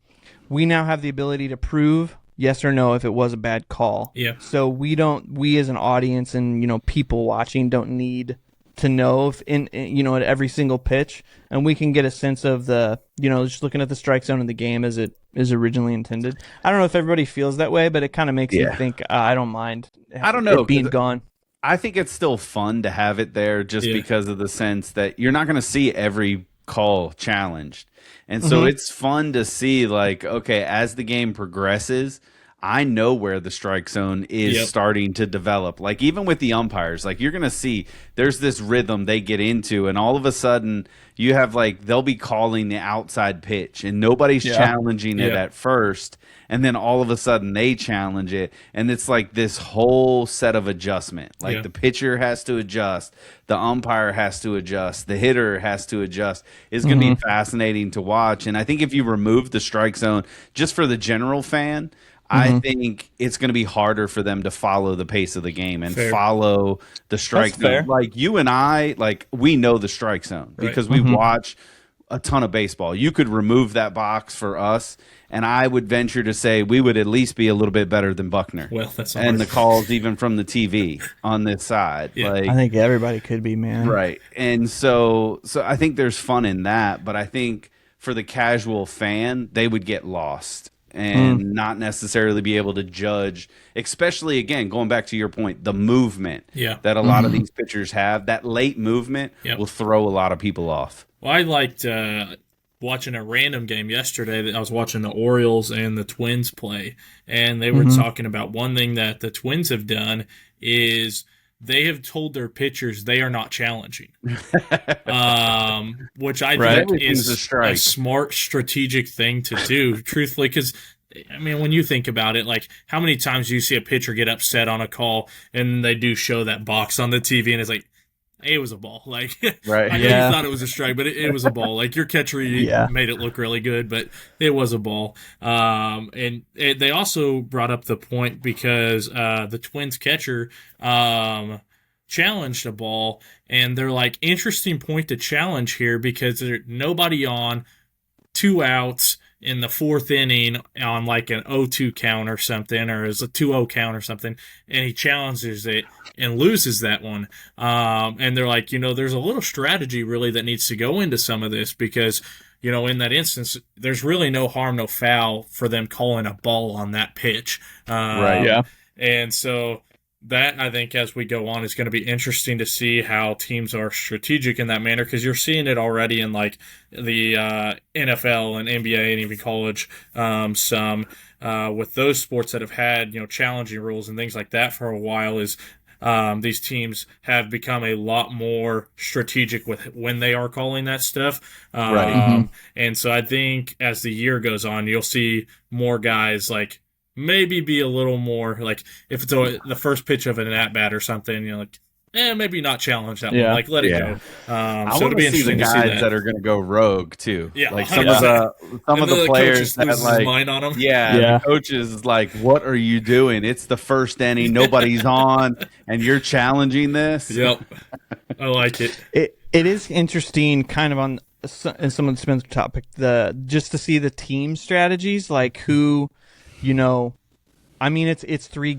we now have the ability to prove yes or no if it was a bad call. Yeah. So we as an audience and people watching don't need to know if at every single pitch, and we can get a sense of the just looking at the strike zone in the game as it is originally intended. I don't know if everybody feels that way, but it kind of makes me think I don't mind. I don't know, it being gone. I think it's still fun to have it there just because of the sense that you're not going to see every call challenged. And so it's fun to see, like, okay, as the game progresses, I know where the strike zone is starting to develop. Like, even with the umpires, like, you're going to see there's this rhythm they get into, and all of a sudden you have, like, they'll be calling the outside pitch, and nobody's challenging it at first, and then all of a sudden they challenge it, and it's like this whole set of adjustment. Like, the pitcher has to adjust, the umpire has to adjust, the hitter has to adjust. It's going to be fascinating to watch, and I think if you remove the strike zone, just for the general fan, I think it's going to be harder for them to follow the pace of the game and follow the strike zone. Like, you and I, like, we know the strike zone because we watch a ton of baseball. You could remove that box for us, and I would venture to say we would at least be a little bit better than Buckner. Well, that's not and the calls even from the TV on this side. Yeah. Like, I think everybody could be, man. Right. And so I think there's fun in that, but I think for the casual fan, they would get lost and not necessarily be able to judge, especially, again, going back to your point, the movement that a lot of these pitchers have. That late movement will throw a lot of people off. Well, I liked watching a random game yesterday. I was watching the Orioles and the Twins play, and they were talking about one thing that the Twins have done is they have told their pitchers they are not challenging, which I think is a smart strategic thing to do, truthfully, because, I mean, when you think about it, like, how many times do you see a pitcher get upset on a call and they do show that box on the TV and it's like, hey, it was a ball. Like, I know you thought it was a strike, but it was a ball. Like, your catcher made it look really good, but it was a ball. And they also brought up the point because the Twins catcher challenged a ball, and they're like, interesting point to challenge here because there's nobody on, 2 outs in the 4th inning on like an 0-2 count or something, or is a 2-0 count or something, and he challenges it and loses that one. And they're like, there's a little strategy really that needs to go into some of this because, in that instance, there's really no harm, no foul for them calling a ball on that pitch. And so that, I think, as we go on, is going to be interesting to see how teams are strategic in that manner, because you're seeing it already in like the NFL and NBA and even college, some with those sports that have had challenging rules and things like that for a while. Is these teams have become a lot more strategic with when they are calling that stuff. Right. And so I think as the year goes on, you'll see more guys like maybe be a little more like if it's the first pitch of an at-bat or something, maybe not challenge that one. Like, let it go. I So want it'll be to see the interesting to guys see that. that are going to go rogue too. Yeah, like some of the players that loses his mind on them. The coaches is like, what are you doing? It's the first inning, nobody's on, and you're challenging this. Yep, I like it. It is interesting, kind of on in some of the Spencer topic, just to see the team strategies, like who, I mean, it's 3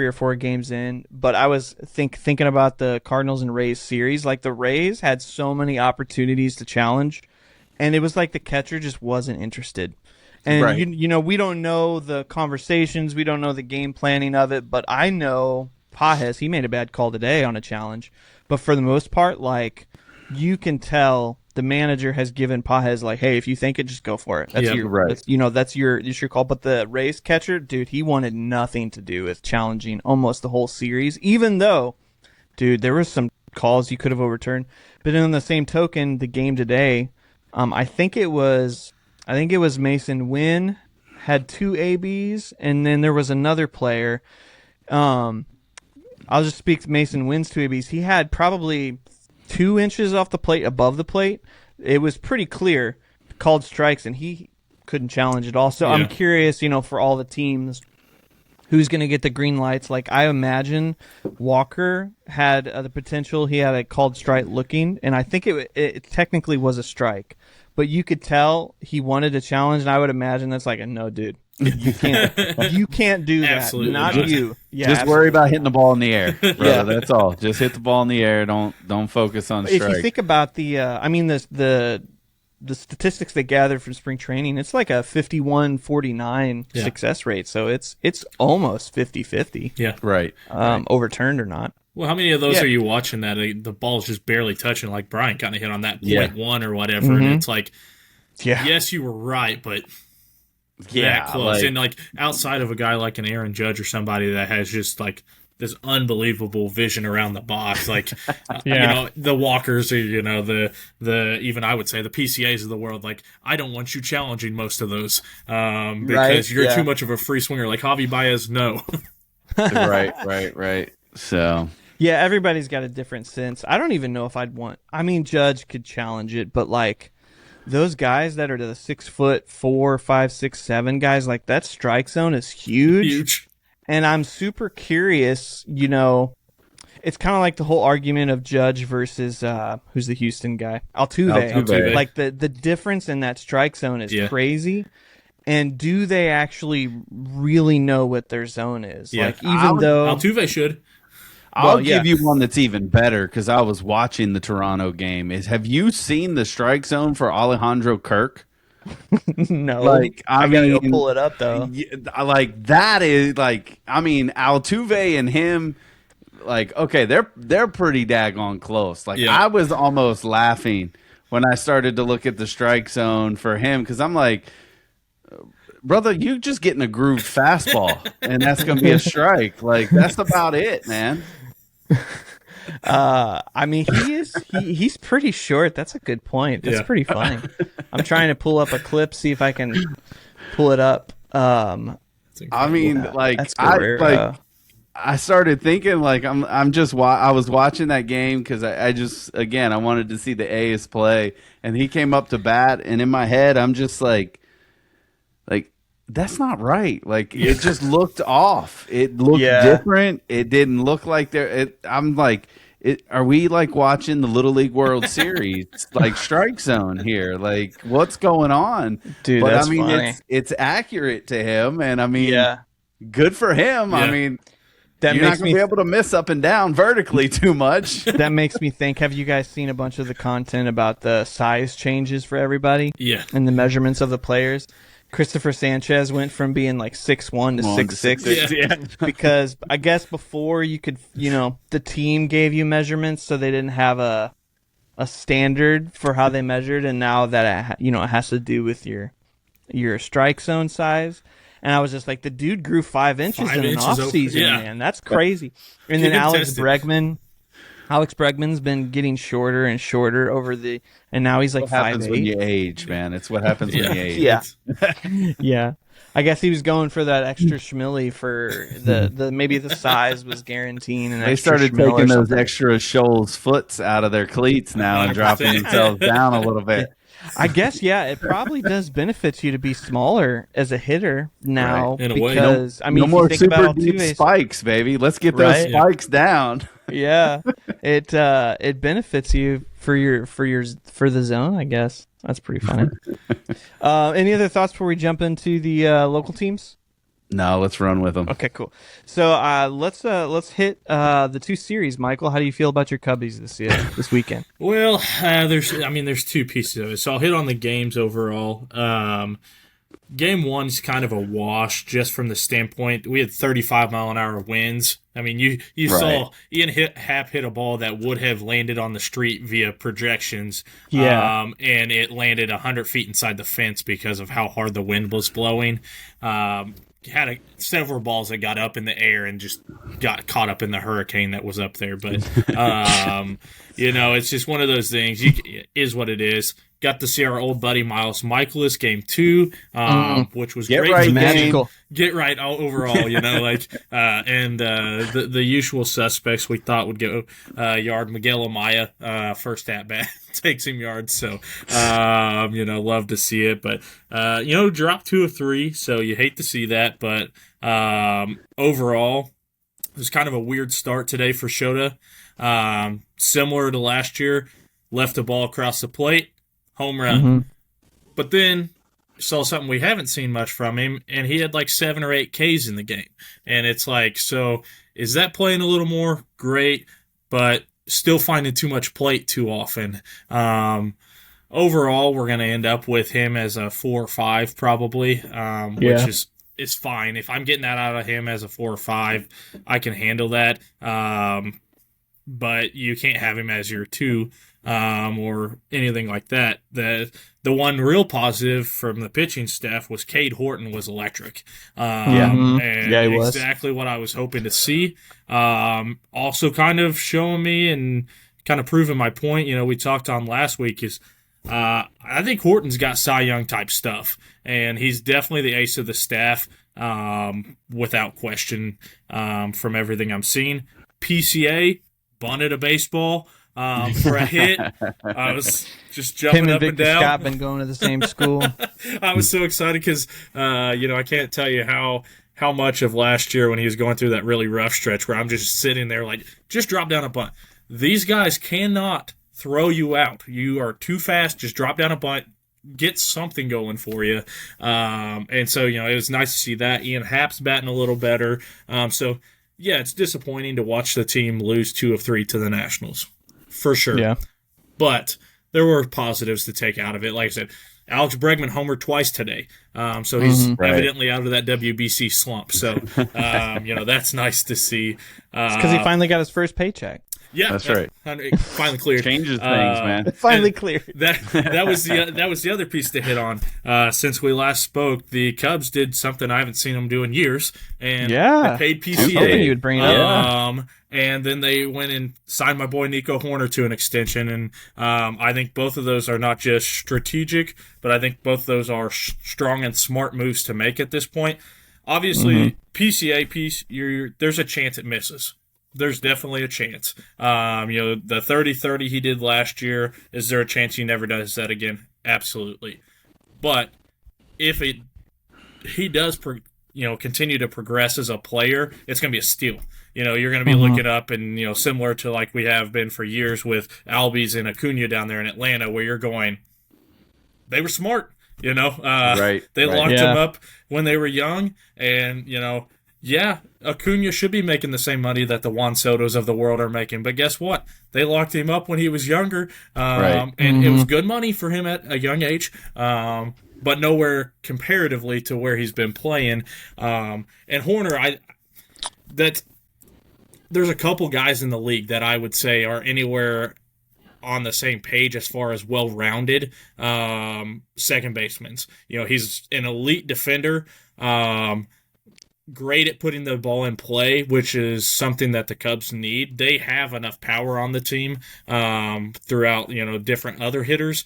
or 4 games in, but I was thinking about the Cardinals and Rays series. Like the Rays had so many opportunities to challenge, and it was like the catcher just wasn't interested. And Right. we don't know the conversations, we don't know the game planning of it, but I know Pajes, he made a bad call today on a challenge, but for the most part, like you can tell the manager has given Pajes like, hey, if you think it, just go for it. That's that's your call. But the Rays catcher, dude, he wanted nothing to do with challenging almost the whole series, even though, dude, there were some calls you could have overturned. But in the same token, the game today, I think it was Mason Wynn had 2 ABs, and then there was another player. I'll just speak to Mason Wynn's 2 ABs. He had probably 2 inches off the plate, above the plate. It was pretty clear, called strikes, and he couldn't challenge at all. So I'm curious, for all the teams, who's going to get the green lights. Like, I imagine Walker had the potential. He had a called strike looking, and I think it technically was a strike. But you could tell he wanted to challenge, and I would imagine that's like a no, dude. You can't do that. Absolutely not not. you. Yeah, Just worry about hitting the ball in the air, brother. That's all. Just hit the ball in the air. Don't focus on strike. If you think about the statistics they gathered from spring training, it's like a 51-49 success rate. So it's almost 50-50. Yeah. Right. Overturned or not. Well, how many of those are you watching that the ball's just barely touching? Like Brian kind of hit on that .1 or whatever, and it's like, yes, you were right, but that close. And like outside of a guy like an Aaron Judge or somebody that has just like this unbelievable vision around the box, like the Walkers or the even I would say the PCAs of the world. Like, I don't want you challenging most of those because you're too much of a free swinger. Like Javi Baez, no. Right. So. Yeah, everybody's got a different sense. I don't even know if I'd want. I mean, Judge could challenge it, but like those guys that are the 6'4", 5, 6, 7 guys, like that strike zone is huge. And I'm super curious. It's kind of like the whole argument of Judge versus who's the Houston guy, Altuve. Like the difference in that strike zone is crazy. And do they actually really know what their zone is? Yeah. Like, even though Altuve should. I'll give you one that's even better because I was watching the Toronto game. Have you seen the strike zone for Alejandro Kirk? No. Like, I gotta mean, go pull it up though. Like that is like, I mean, Altuve and him, like, okay, they're pretty daggone close. Like, I was almost laughing when I started to look at the strike zone for him because I'm like, brother, you just getting a grooved fastball, and that's gonna be a strike. Like, that's about it, man. I mean, he's pretty short. That's a good point. That's pretty funny. I'm trying to pull up a clip, see if I can pull it up. I mean, like, I started thinking, like, I was watching that game because I just, again, I wanted to see the A's play, and he came up to bat, and in my head, I'm just like, that's not right. Like, it just looked off. It looked different. It didn't look like I'm like, are we like watching the Little League World Series, like strike zone here? Like, what's going on? Dude, but that's I mean, funny. it's accurate to him, and I mean, good for him. I mean, you're not going to be able to miss up and down vertically too much. That makes me think, have you guys seen a bunch of the content about the size changes for everybody? Yeah. And the measurements of the players? Christopher Sanchez went from being like 6'1" to 6'6", Yeah. because I guess before you could, the team gave you measurements, so they didn't have a standard for how they measured, and now that it has to do with your strike zone size. And I was just like, the dude grew 5 inches in an off season, man. That's crazy. And then Alex Bregman's been getting shorter and shorter and now he's like 5'8". What happens when you age, man? It's what happens when you age. Yeah. Yeah. I guess he was going for that extra schmilly for the maybe the size was guaranteeing an They extra started schmill or taking those something. extra Scholes foots out of their cleats now and dropping themselves down a little bit. I guess, it probably does benefit you to be smaller as a hitter now, Right. In a way. because No if more you think super about deep Altuve, spikes, baby. Let's get those Right? spikes down. yeah, it benefits you for the zone, I guess. That's pretty funny. Any other thoughts before we jump into the local teams? No, let's run with them. Okay, cool. So let's hit the 2 series. Michael, how do you feel about your Cubbies this weekend? Well, there's 2 pieces of it. So I'll hit on the games overall. Game 1's kind of a wash just from the standpoint we had 35-mile-an-hour winds. I mean, you saw Ian Happ hit a ball that would have landed on the street via projections. Yeah. And it landed 100 feet inside the fence because of how hard the wind was blowing. Had several balls that got up in the air and just got caught up in the hurricane that was up there. But, it's just one of those things. Is what it is. Got to see our old buddy Miles Michaelis game 2, which was Get great. right, Magical. Get right overall, and the usual suspects we thought would go yard. Miguel Amaya, first at bat, takes him yards. So, love to see it. But, drop 2 of 3, so you hate to see that. But overall, it was kind of a weird start today for Shota. Similar to last year, left a ball across the plate, home run. Mm-hmm. But then saw something we haven't seen much from him, and he had like 7 or 8 Ks in the game. And it's like, so is that playing a little more? Great, but still finding too much plate too often. Overall, we're going to end up with him as a 4 or 5 probably, which is fine. If I'm getting that out of him as a 4 or 5, I can handle that. But you can't have him as your 2 or anything like that. The one real positive from the pitching staff was Cade Horton was electric. And he was. Exactly what I was hoping to see. Also kind of showing me and kind of proving my point, we talked on last week is I think Horton's got Cy Young type stuff, and he's definitely the ace of the staff without question from everything I'm seeing. PCA bunted a baseball for a hit. I was just jumping Him and up and Victor down. Scott been going to the same school. I was so excited because, I can't tell you how much of last year when he was going through that really rough stretch where I'm just sitting there like, just drop down a bunt. These guys cannot throw you out. You are too fast. Just drop down a bunt. Get something going for you. And so, it was nice to see that. Ian Happ's batting a little better. Yeah, it's disappointing to watch the team lose 2 of 3 to the Nationals, for sure. Yeah. But there were positives to take out of it. Like I said, Alex Bregman homered twice today, so he's evidently out of that WBC slump. So, that's nice to see. It's because he finally got his first paycheck. Yeah, That's right. It finally cleared. Changes things, man. Finally cleared. That was the other piece to hit on. Since we last spoke, the Cubs did something I haven't seen them do in years, and they paid PCA. I was hoping you would bring it up. And then they went and signed my boy Nico Horner to an extension, and I think both of those are not just strategic, but I think both of those are strong and smart moves to make at this point. Obviously, PCA piece, there's a chance it misses. There's definitely a chance. The 30-30 he did last year, is there a chance he never does that again? Absolutely. But if he does continue to progress as a player, it's going to be a steal. You're going to be looking up and, similar to like we have been for years with Albies and Acuna down there in Atlanta, where you're going, they were smart, Right. They locked him up when they were young, and, yeah, Acuna should be making the same money that the Juan Sotos of the world are making. But guess what? They locked him up when he was younger, and it was good money for him at a young age. but nowhere comparatively to where he's been playing. And Horner, there's a couple guys in the league that I would say are anywhere on the same page as far as well-rounded second basemen. He's an elite defender, great at putting the ball in play, which is something that the Cubs need. They have enough power on the team throughout, different other hitters.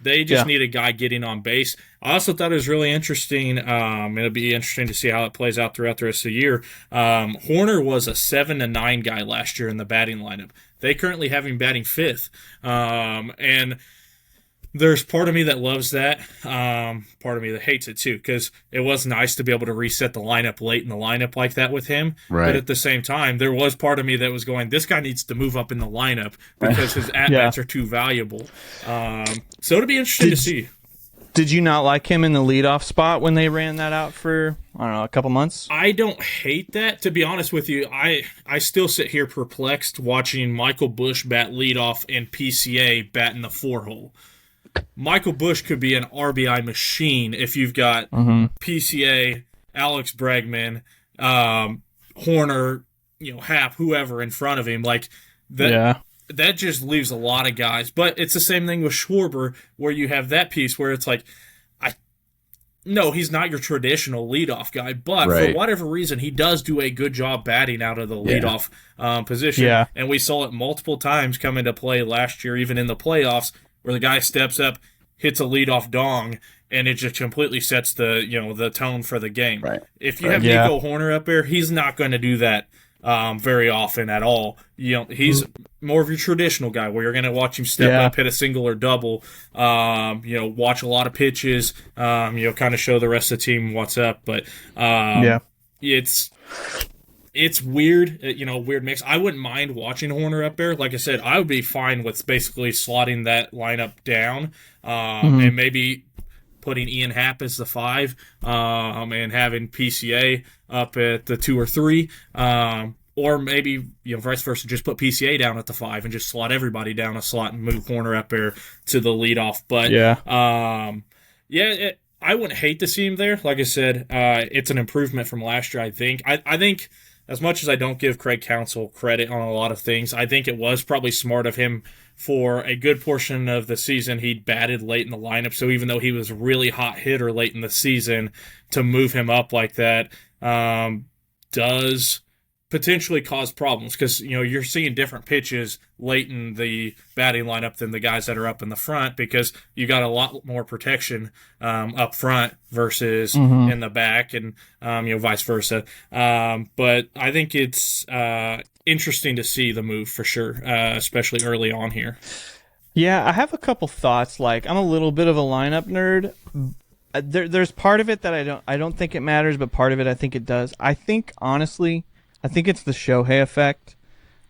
They just need a guy getting on base. I also thought it was really interesting. It'll be interesting to see how it plays out throughout the rest of the year. Horner was a 7-9 guy last year in the batting lineup. They currently have him batting fifth. And there's part of me that loves that, part of me that hates it too, because it was nice to be able to reset the lineup late in the lineup like that with him. Right. But at the same time, there was part of me that was going, this guy needs to move up in the lineup because his at-bats are too valuable. So it'll be interesting to see. Did you not like him in the leadoff spot when they ran that out for, I don't know, a couple months? I don't hate that. To be honest with you, I still sit here perplexed watching Michael Busch bat leadoff and PCA bat in the 4-hole. Michael Busch could be an RBI machine if you've got PCA, Alex Bregman, Horner, Happ, whoever in front of him. Like that, that just leaves a lot of guys. But it's the same thing with Schwarber, where you have that piece where it's like, no, he's not your traditional leadoff guy, but for whatever reason, he does do a good job batting out of the leadoff position. Yeah. And we saw it multiple times come into play last year, even in the playoffs, where the guy steps up, hits a leadoff dong, and it just completely sets the the tone for the game. Right. If you have Nico Horner up there, he's not going to do that very often at all. He's more of your traditional guy where you're going to watch him step up, hit a single or double. Watch a lot of pitches. Kind of show the rest of the team what's up. But it's weird, weird mix. I wouldn't mind watching Horner up there. Like I said, I would be fine with basically slotting that lineup down and maybe putting Ian Happ as the 5 and having PCA up at the 2 or 3. Or maybe, vice versa, just put PCA down at the 5 and just slot everybody down a slot and move Horner up there to the leadoff. But, I wouldn't hate to see him there. Like I said, it's an improvement from last year, I think. I think, as much as I don't give Craig Counsell credit on a lot of things, I think it was probably smart of him for a good portion of the season. He batted late in the lineup, so even though he was a really hot hitter late in the season, to move him up like that does potentially cause problems because you're seeing different pitches late in the batting lineup than the guys that are up in the front because you got a lot more protection up front versus in the back and vice versa. But I think it's interesting to see the move for sure, especially early on here. Yeah, I have a couple thoughts. Like, I'm a little bit of a lineup nerd. There's part of it that I don't think it matters, but part of it I think it does. I think honestly, it's the Shohei effect.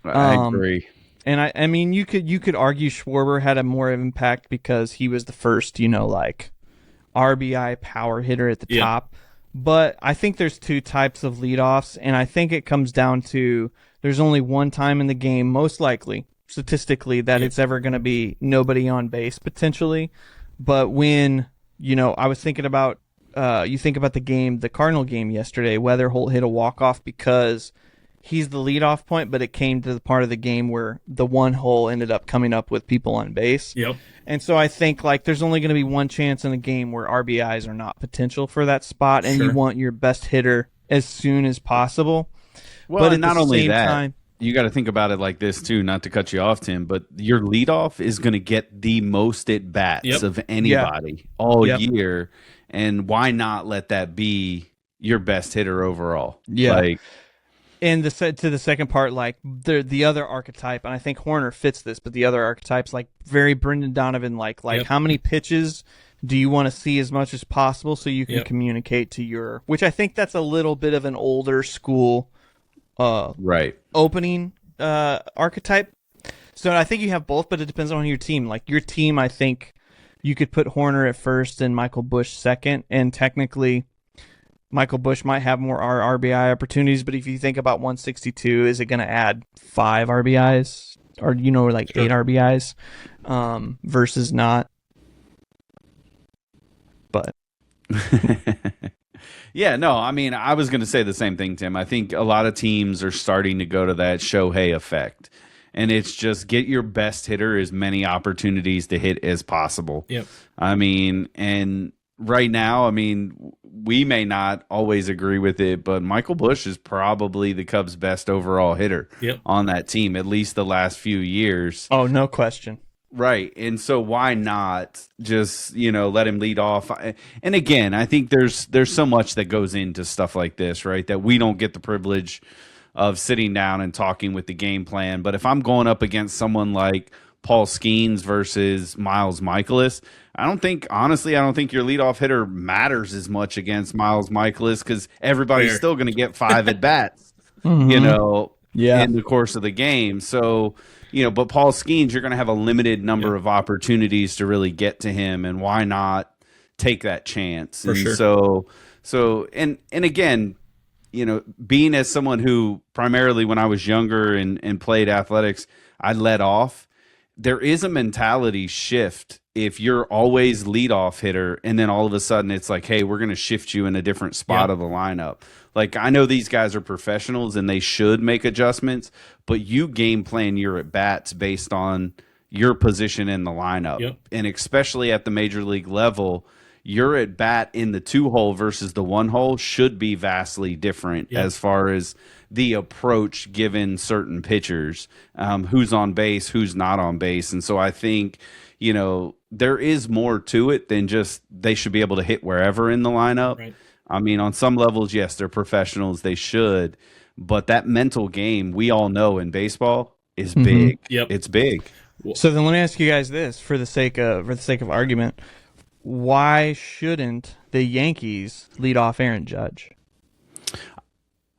I agree. And I mean, you could argue Schwarber had a more impact because he was the first, RBI power hitter at the top. But I think there's two types of leadoffs, and I think it comes down to there's only one time in the game, most likely, statistically, that it's ever going to be nobody on base, potentially. But when, I was thinking about, you think about the Cardinal game yesterday, Weatherholt hit a walk-off because he's the leadoff point, but it came to the part of the game where the one hole ended up coming up with people on base. Yep. And so I think there's only going to be one chance in a game where RBIs are not potential for that spot, and you want your best hitter as soon as possible. Well, but not only that, you got to think about it like this too, not to cut you off, Tim, but your leadoff is going to get the most at bats of anybody all year, and why not let that be your best hitter overall? Yeah. And to the second part, the other archetype, and I think Horner fits this, but the other archetypes, very Brendan Donovan, how many pitches do you want to see as much as possible so you can communicate to which I think that's a little bit of an older school opening archetype. So I think you have both, but it depends on your team. Your team, I think you could put Horner at first and Michael Busch second, and technically Michael Busch might have more RBI opportunities, but if you think about 162, is it going to add 5 RBIs or 8 RBIs versus not? But Yeah, no, I mean, I was going to say the same thing, Tim. I think a lot of teams are starting to go to that Shohei effect. And it's just get your best hitter as many opportunities to hit as possible. Yep. I mean, and right now, I mean, we may not always agree with it, but Michael Busch is probably the Cubs' best overall hitter on that team, at least the last few years. Oh, no question. Right. And so why not just, let him lead off? And again, I think there's so much that goes into stuff like this, right? That we don't get the privilege of sitting down and talking with the game plan. But if I'm going up against someone like Paul Skeens versus Miles Michaelis, I don't think your leadoff hitter matters as much against Miles Michaelis because everybody's still going to get 5 at bats, in the course of the game. So, but Paul Skeens, you're going to have a limited number of opportunities to really get to him, and why not take that chance? For sure. So again, being as someone who primarily when I was younger and played athletics, I led off. There is a mentality shift if you're always leadoff hitter and then all of a sudden it's like, hey, we're going to shift you in a different spot of the lineup. Like, I know these guys are professionals and they should make adjustments, but you game plan your at-bats based on your position in the lineup. Yep. And especially at the major league level, your at-bat in the 2-hole versus the 1-hole should be vastly different as far as the approach given certain pitchers, who's on base, who's not on base. And so I think, there is more to it than just they should be able to hit wherever in the lineup. Right. I mean, on some levels, yes, they're professionals. They should. But that mental game, we all know in baseball, is big. Yep. It's big. So then let me ask you guys this, for the sake of argument. Why shouldn't the Yankees lead off Aaron Judge?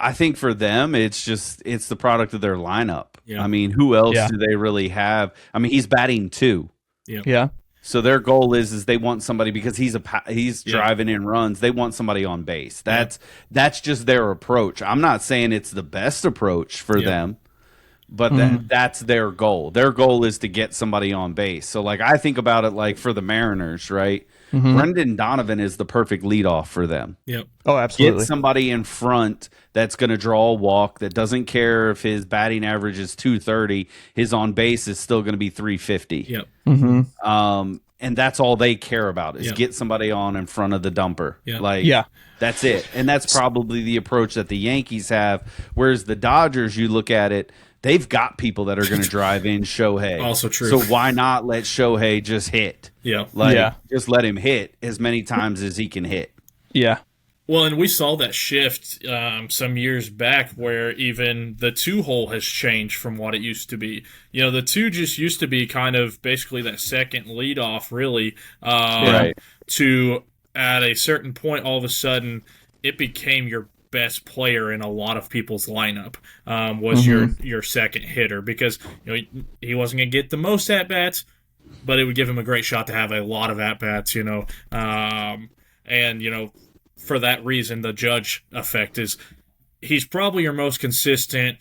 I think for them, it's the product of their lineup. Yeah. I mean, who else do they really have? I mean, he's batting 2. Yeah. So their goal is they want somebody, because he's driving in runs. They want somebody on base. That's just their approach. I'm not saying it's the best approach for them, but that's their goal. Their goal is to get somebody on base. So like, I think about it like for the Mariners, right? Brendan Donovan is the perfect leadoff for them. Yep. Oh, absolutely. Get somebody in front that's going to draw a walk, that doesn't care if his batting average is 230, his on base is still going to be 350. Yep. And that's all they care about is get somebody on in front of the dumper. Yep. That's it. And that's probably the approach that the Yankees have. Whereas the Dodgers, you look at it, they've got people that are going to drive in Shohei. Also true. So why not let Shohei just hit? Yeah. Just let him hit as many times as he can hit. Yeah. Well, and we saw that shift some years back where even the 2-hole has changed from what it used to be. The 2 just used to be kind of basically that second leadoff, really, to at a certain point, all of a sudden, it became your best player in a lot of people's lineup was your second hitter, because he wasn't going to get the most at-bats, but it would give him a great shot to have a lot of at-bats, and for that reason, the Judge effect is he's probably your most consistent,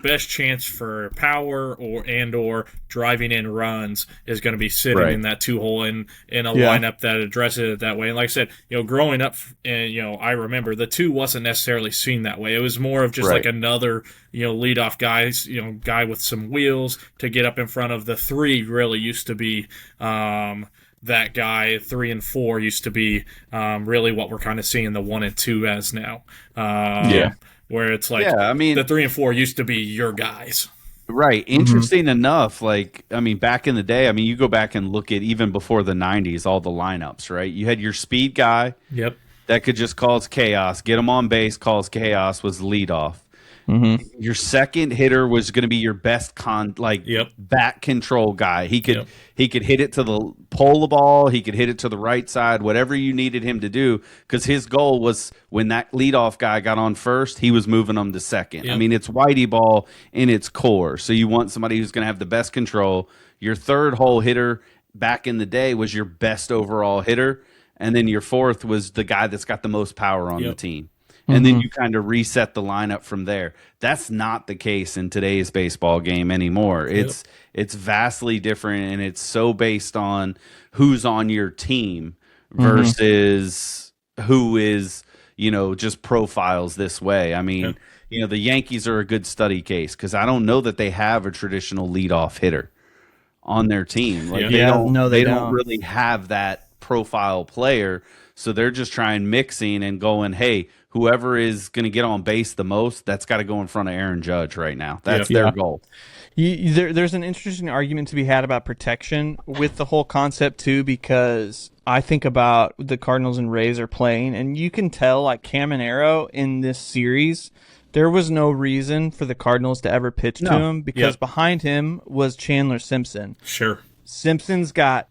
best chance for power or driving in runs is going to be sitting in that 2-hole in a lineup that addresses it that way. And like I said, growing up, I remember the 2 wasn't necessarily seen that way. It was more of just like another, leadoff guy with some wheels to get up in front of. The 3 really used to be, that guy. 3 and 4 used to be really what we're kind of seeing the 1 and 2 as now. Where it's like the 3 and 4 used to be your guys. Right. Interesting enough, back in the day, you go back and look at even before the 90s, all the lineups, right? You had your speed guy that could just cause chaos, get him on base, cause chaos, was leadoff. Your second hitter was going to be your best bat control guy. He could hit it to the pull the ball. He could hit it to the right side, whatever you needed him to do, because his goal was when that leadoff guy got on first, he was moving them to second. It's Whitey ball in its core. So you want somebody who's going to have the best control. Your third hole hitter back in the day was your best overall hitter. And then your fourth was the guy that's got the most power on the team. And then you kind of reset the lineup from there. That's not the case in today's baseball game anymore. It's vastly different, and it's so based on who's on your team versus who is, just profiles this way. I mean, the Yankees are a good study case because I don't know that they have a traditional leadoff hitter on their team. Like they don't really have that profile player. So they're just trying mixing and going, hey, whoever is going to get on base the most, that's got to go in front of Aaron Judge right now. That's their goal. There's an interesting argument to be had about protection with the whole concept too, because I think about the Cardinals and Rays are playing, and you can tell like Caminero in this series, there was no reason for the Cardinals to ever pitch to him because behind him was Chandler Simpson. Sure. Simpson's got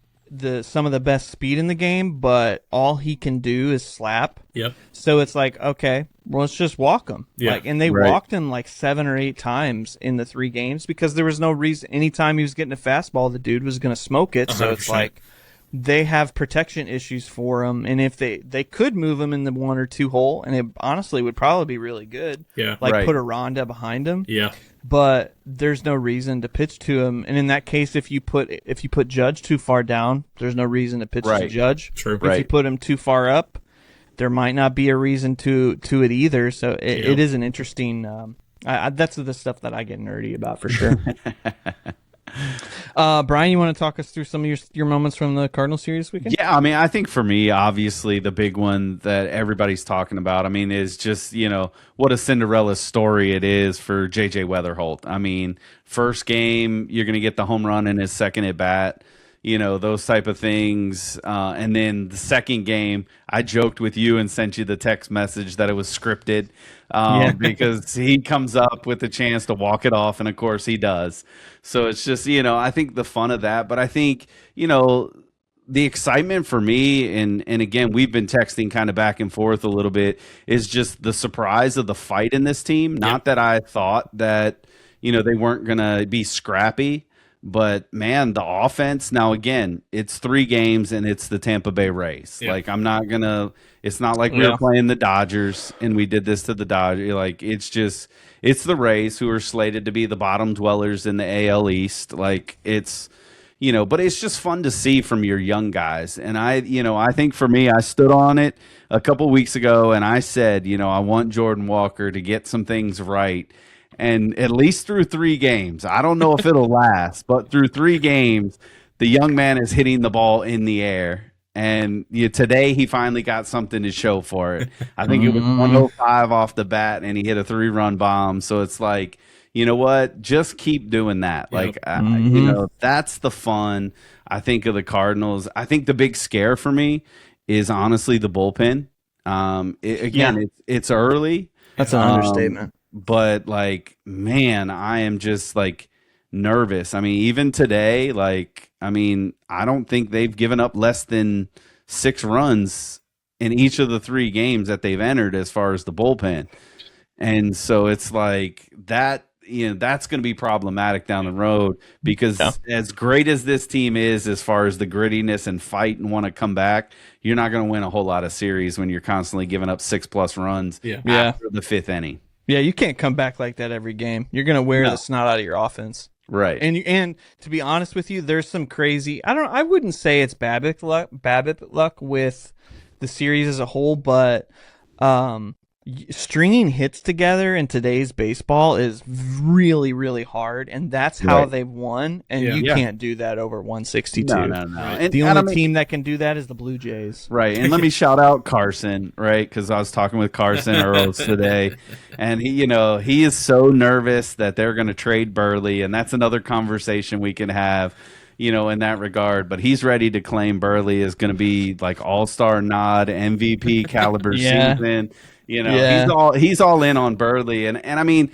some of the best speed in the game, but all he can do is slap. Yep. So it's like, okay, well, let's just walk him. Yeah. And they walked him like 7 or 8 times in the 3 games because there was no reason. Anytime he was getting a fastball, the dude was going to smoke it. 100%. So it's like they have protection issues for him, and if they could move him in the 1 or 2 hole, and it honestly would probably be really good. Yeah. Like put a Rondon behind him. Yeah. But there's no reason to pitch to him, and in that case, if you put Judge too far down, there's no reason to pitch to Judge. True. If you put him too far up, there might not be a reason to it either. So it is an interesting. That's the stuff that I get nerdy about for sure. Brian, you want to talk us through some of your moments from the Cardinal series weekend? Yeah, I mean, I think for me, obviously, the big one that everybody's talking about, I mean, is just, what a Cinderella story it is for J.J. Weatherholt. I mean, first game, you're going to get the home run in his second at bat, those type of things. And then the second game, I joked with you and sent you the text message that it was scripted because he comes up with a chance to walk it off, and of course he does. So it's just, I think the fun of that. But I think, the excitement for me, and again, we've been texting kind of back and forth a little bit, is just the surprise of the fight in this team. Not that I thought that, they weren't going to be scrappy. But, man, the offense, now, again, it's 3 games and it's the Tampa Bay Rays. Yeah. Like, I'm not going to – it's not like we were playing the Dodgers and we did this to the Dodgers. Like, it's just – it's the Rays who are slated to be the bottom dwellers in the AL East. Like, it's – but it's just fun to see from your young guys. And I think for me, I stood on it a couple weeks ago and I said, I want Jordan Walker to get some things right. And at least through 3 games, I don't know if it'll last, but through 3 games, the young man is hitting the ball in the air. And today he finally got something to show for it. I think it was 105 off the bat, and he hit a 3-run bomb. So it's like, you know what? Just keep doing that. Like, that's the fun, I think, of the Cardinals. I think the big scare for me is honestly the bullpen. It's early. That's an understatement. But like, man, I am just like nervous. I mean, even today, like, I don't think they've given up less than 6 runs in each of the 3 games that they've entered as far as the bullpen. And so it's like that, that's going to be problematic down the road because as great as this team is, as far as the grittiness and fight and want to come back, you're not going to win a whole lot of series when you're constantly giving up 6+ runs after the 5th inning. Yeah, you can't come back like that every game. You're going to wear the snot out of your offense. Right. And to be honest with you, there's some crazy, I wouldn't say it's Babbitt luck with the series as a whole, but stringing hits together in today's baseball is really, really hard, and that's how they've won, and you can't do that over 162. No. And the only team that can do that is the Blue Jays. Right, and let me shout out Carson, right, because I was talking with Carson Earls today, and he is so nervous that they're going to trade Burley, and that's another conversation we can have, in that regard. But he's ready to claim Burley is going to be like all-star nod, MVP caliber season. He's all in on Burley. And I mean,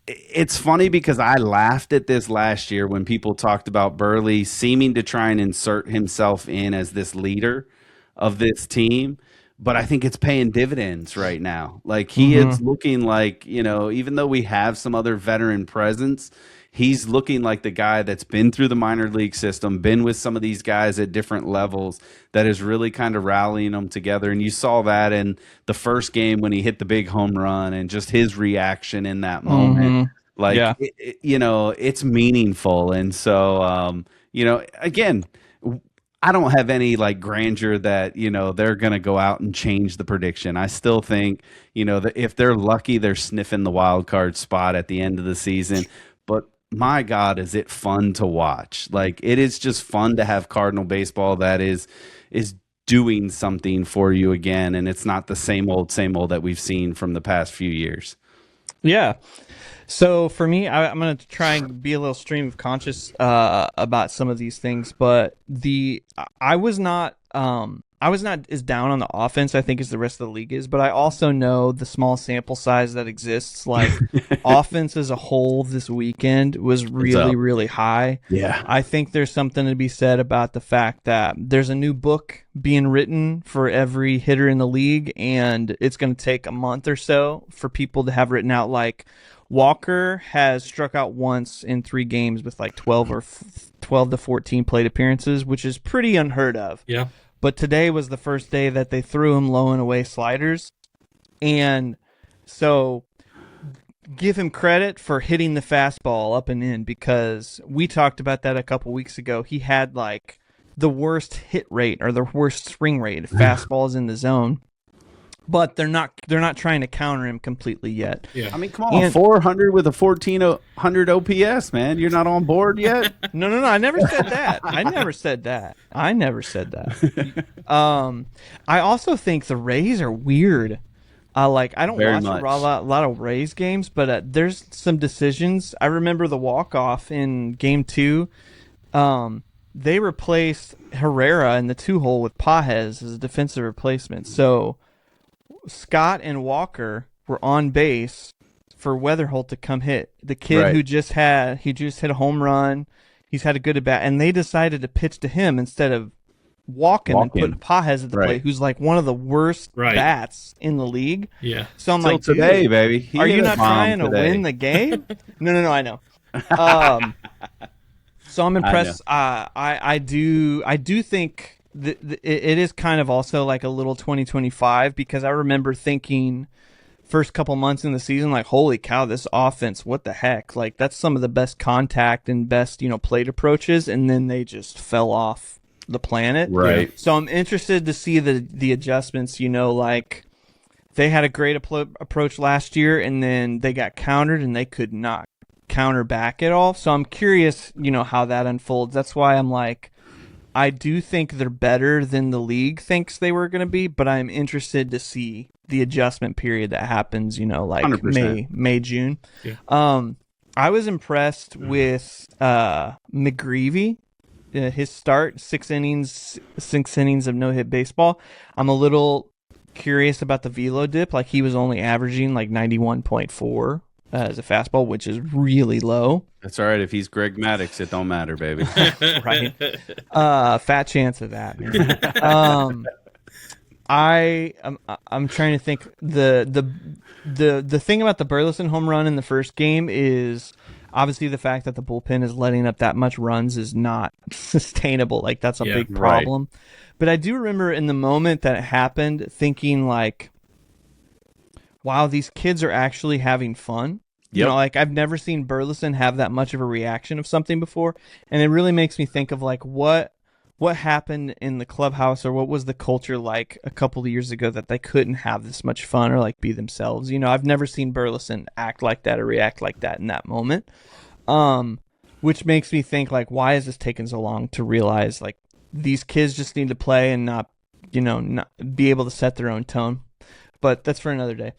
it's funny because I laughed at this last year when people talked about Burley seeming to try and insert himself in as this leader of this team. But I think it's paying dividends right now. Like he is looking like, even though we have some other veteran presence, he's looking like the guy that's been through the minor league system, been with some of these guys at different levels, that is really kind of rallying them together. And you saw that in the first game when he hit the big home run and just his reaction in that moment. It's meaningful. And so, again, I don't have any like grandeur that, they're going to go out and change the prediction. I still think, that if they're lucky, they're sniffing the wild card spot at the end of the season. But my God, is it fun to watch? Like, it is just fun to have Cardinal baseball that is doing something for you again. And it's not the same old that we've seen from the past few years. Yeah. So for me, I'm going to try and be a little stream of conscious about some of these things, but I was not as down on the offense, I think, as the rest of the league is, but I also know the small sample size that exists. Like, offense as a whole this weekend was really, really high. Yeah. I think there's something to be said about the fact that there's a new book being written for every hitter in the league, and it's going to take a month or so for people to have written out, like, Walker has struck out once in 3 games with like 12 to 14 plate appearances, which is pretty unheard of. Yeah. But today was the first day that they threw him low and away sliders. And so give him credit for hitting the fastball up and in, because we talked about that a couple weeks ago. He had like the worst hit rate or the worst swing rate of fastballs in the zone. But they're not trying to counter him completely yet. Yeah. I mean, come on, 400 with a 1400 OPS, man. You're not on board yet? No. I never said that. I never said that. I also think the Rays are weird. I don't Very watch much. a lot of Rays games, but there's some decisions. I remember the walk-off in Game 2. They replaced Herrera in the 2-hole with Pages as a defensive replacement. So Scott and Walker were on base for Weatherholt to come hit the kid who just hit a home run. He's had a good at bat, and they decided to pitch to him instead of walking and putting Pages at the plate, who's like one of the worst bats in the league. Yeah. So I'm like, today, dude, baby. Are you not trying to win the game? No, I know. So I'm impressed. I do think it is kind of also like a little 2025, because I remember thinking first couple months in the season, like, holy cow, this offense, what the heck? Like, that's some of the best contact and best, plate approaches, and then they just fell off the planet. Right. So I'm interested to see the adjustments, like they had a great approach last year, and then they got countered and they could not counter back at all. So I'm curious, how that unfolds. That's why I'm like, I do think they're better than the league thinks they were going to be, but I'm interested to see the adjustment period that happens, like 100%. May, June. Yeah. I was impressed with McGreevy, his start, 6 innings of no-hit baseball. I'm a little curious about the velo dip. Like, he was only averaging like 91.4 as a fastball, which is really low. That's all right. If he's Greg Maddux, it don't matter, baby. Right. Fat chance of that, man. I'm trying to think. The thing about the Burleson home run in the first game is obviously the fact that the bullpen is letting up that much runs is not sustainable. Like, that's a big problem. Right. But I do remember in the moment that it happened thinking like, wow, these kids are actually having fun. Yep. Like, I've never seen Burleson have that much of a reaction of something before. And it really makes me think of like what happened in the clubhouse, or what was the culture like a couple of years ago that they couldn't have this much fun or like be themselves. I've never seen Burleson act like that or react like that in that moment. Which makes me think like, why is this taking so long to realize like these kids just need to play and not be able to set their own tone. But that's for another day.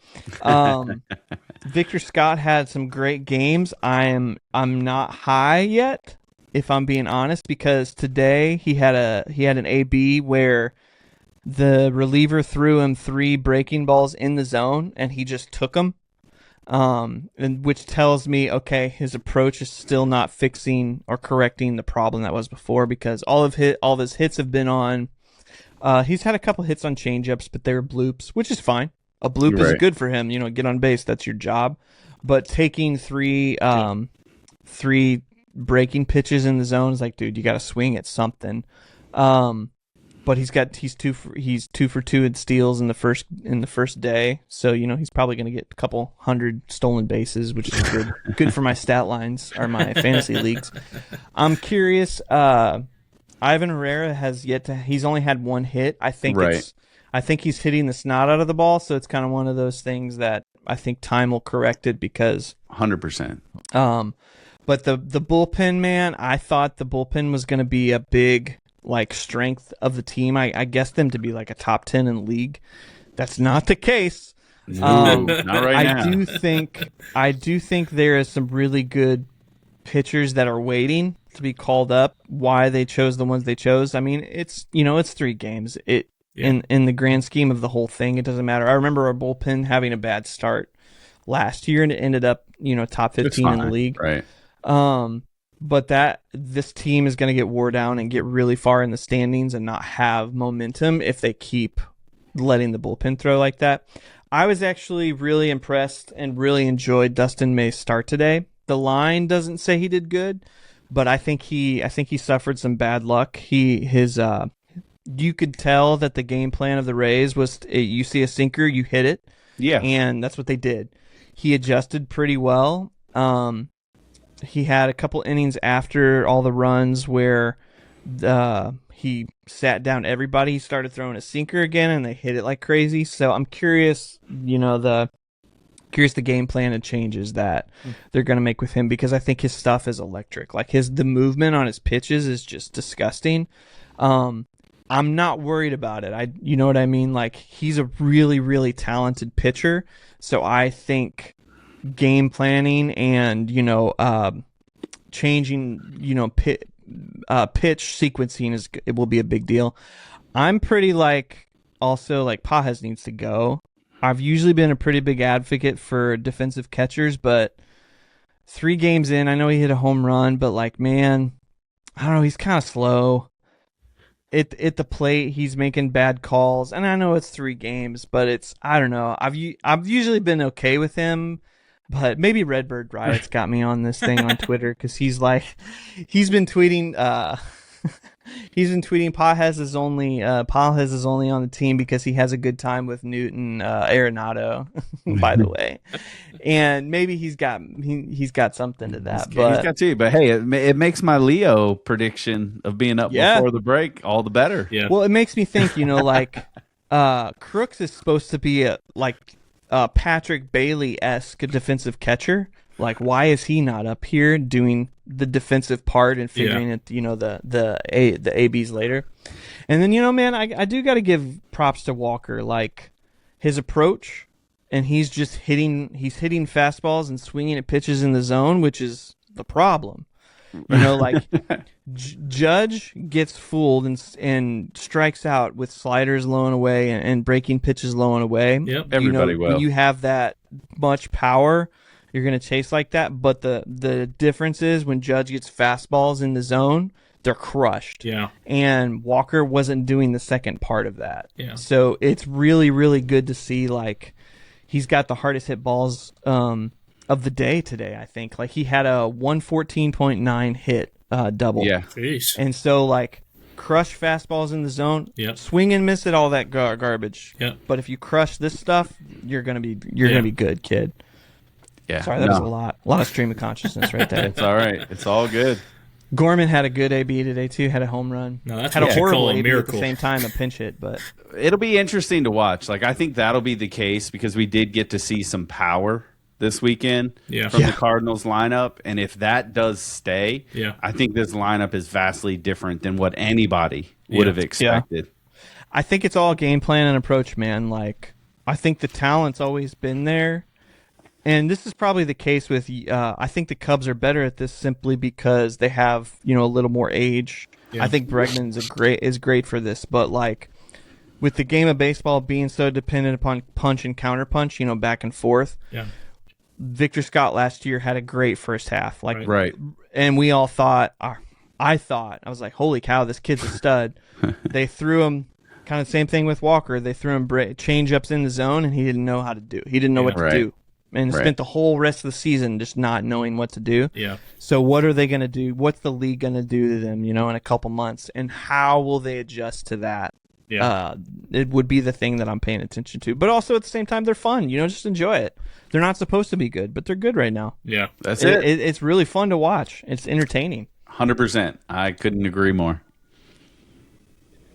Victor Scott had some great games. I'm not high yet, if I'm being honest, because today he had an AB where the reliever threw him 3 breaking balls in the zone and he just took them, and which tells me, okay, his approach is still not fixing or correcting the problem that was before, because all of his hits have been on. He's had a couple hits on changeups, but they're bloops, which is fine. A bloop is good for him. Get on base. That's your job. But taking 3 breaking pitches in the zone is like, dude, you got to swing at something. But he's 2 for 2 in steals in the first day. So he's probably going to get a couple hundred stolen bases, which is good for my stat lines or my fantasy leagues. I'm curious. Ivan Herrera has yet to. He's only had one hit. I think Right. I think he's hitting the snot out of the ball, so it's kind of one of those things that I think time will correct it because 100%. But the bullpen, man, I thought the bullpen was going to be a big like strength of the team. I guessed them to be like a top 10 in the league. That's not the case. No, not right now. I do think there is some really good pitchers that are waiting to be called up. Why they chose the ones they chose? I mean, it's 3 games. In the grand scheme of the whole thing, it doesn't matter. I remember our bullpen having a bad start last year, and it ended up top 15 in the league. Right. But this team is going to get wore down and get really far in the standings and not have momentum if they keep letting the bullpen throw like that. I was actually really impressed and really enjoyed Dustin May's start today. The line doesn't say he did good, but I think he suffered some bad luck. You could tell that the game plan of the Rays was you see a sinker, you hit it. Yeah. And that's what they did. He adjusted pretty well. He had a couple innings after all the runs where he sat down everybody. He started throwing a sinker again, and they hit it like crazy. So I'm curious, the game plan and changes that they're going to make with him, because I think his stuff is electric. Like the movement on his pitches is just disgusting. I'm not worried about it. You know what I mean? Like, he's a really, really talented pitcher. So I think game planning and, changing, pitch sequencing it will be a big deal. I'm pretty also Pages needs to go. I've usually been a pretty big advocate for defensive catchers, but 3 games in, I know he hit a home run, but man, I don't know, he's kind of slow. At the plate, he's making bad calls, and I know it's 3 games, but I don't know. I've usually been okay with him, but maybe Redbird Riot's got me on this thing on Twitter, because he's been tweeting Pages is only on the team because he has a good time with Newton Arenado, by the way, and maybe he's got something to that. But he's got to. But hey, it makes my Leo prediction of being up before the break all the better. Yeah. Well, it makes me think. Crooks is supposed to be a Patrick Bailey-esque defensive catcher. Like, why is he not up here doing the defensive part and figuring it, the ABs later? And then, man, I do got to give props to Walker, like his approach, and he's hitting fastballs and swinging at pitches in the zone, which is the problem. Judge gets fooled and strikes out with sliders low and away and breaking pitches low and away. Yep. Everybody will. When you have that much power, you're going to chase like that. But the difference is when Judge gets fastballs in the zone, they're crushed. Yeah. And Walker wasn't doing the second part of that. Yeah. So it's really, really good to see, he's got the hardest hit balls of the day today, I think. He had a 114.9 hit double. Yeah. Jeez. And so, crush fastballs in the zone, swing and miss at all that garbage. Yep. But if you crush this stuff, you're gonna be good, kid. Yeah. Sorry, that was a lot of stream of consciousness right there. It's all right. It's all good. Gorman had a good AB today too. Had a home run. No, that's had what a you horrible call a AB miracle. at the same time, a pinch hit. But It'll be interesting to watch. I think that'll be the case because we did get to see some power this weekend from the Cardinals lineup. And if that does stay, I think this lineup is vastly different than what anybody would have expected. I think it's all game plan and approach, man. I think the talent's always been there. And this is probably the case with, I think the Cubs are better at this simply because they have, a little more age. Yeah. I think Bregman is great for this. But, with the game of baseball being so dependent upon punch and counterpunch, back and forth, Victor Scott last year had a great first half. Right. And we all thought, I was like, holy cow, this kid's a stud. They threw him, kind of the same thing with Walker. They threw him change-ups in the zone, and he didn't know how to do. He didn't know what to do. And spent the whole rest of the season just not knowing what to do. Yeah. So what are they going to do? What's the league going to do to them, in a couple months? And how will they adjust to that? Yeah. It would be the thing that I'm paying attention to. But also at the same time, they're fun. Just enjoy it. They're not supposed to be good, but they're good right now. Yeah. That's it. It's really fun to watch. It's entertaining. 100%. I couldn't agree more.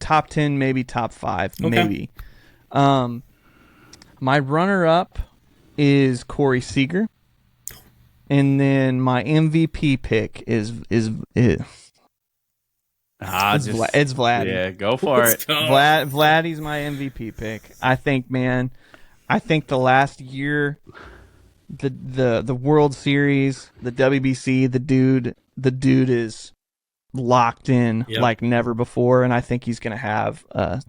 top 10, maybe top 5, Okay. maybe. My runner-up is Corey Seager, and then my MVP pick is it's Vlad. Yeah, go for Let's it. go. Vladdy's my MVP pick. I think the last year, the World Series, the WBC, the dude is locked in like never before, and I think he's going to have a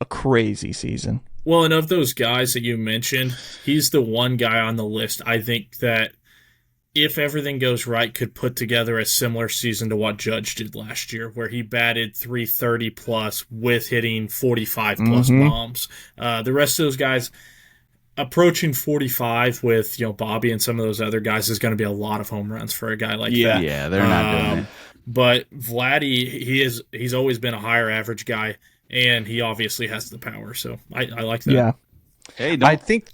crazy season. Well, and of those guys that you mentioned, he's the one guy on the list I think that, if everything goes right, could put together a similar season to what Judge did last year, where he batted 330 plus with hitting 45 plus bombs. The rest of those guys approaching 45 with Bobby and some of those other guys is going to be a lot of home runs for a guy like that. Yeah, they're not doing it. But Vladdy, he's always been a higher average guy, and he obviously has the power. So I like that. Yeah. Hey, I think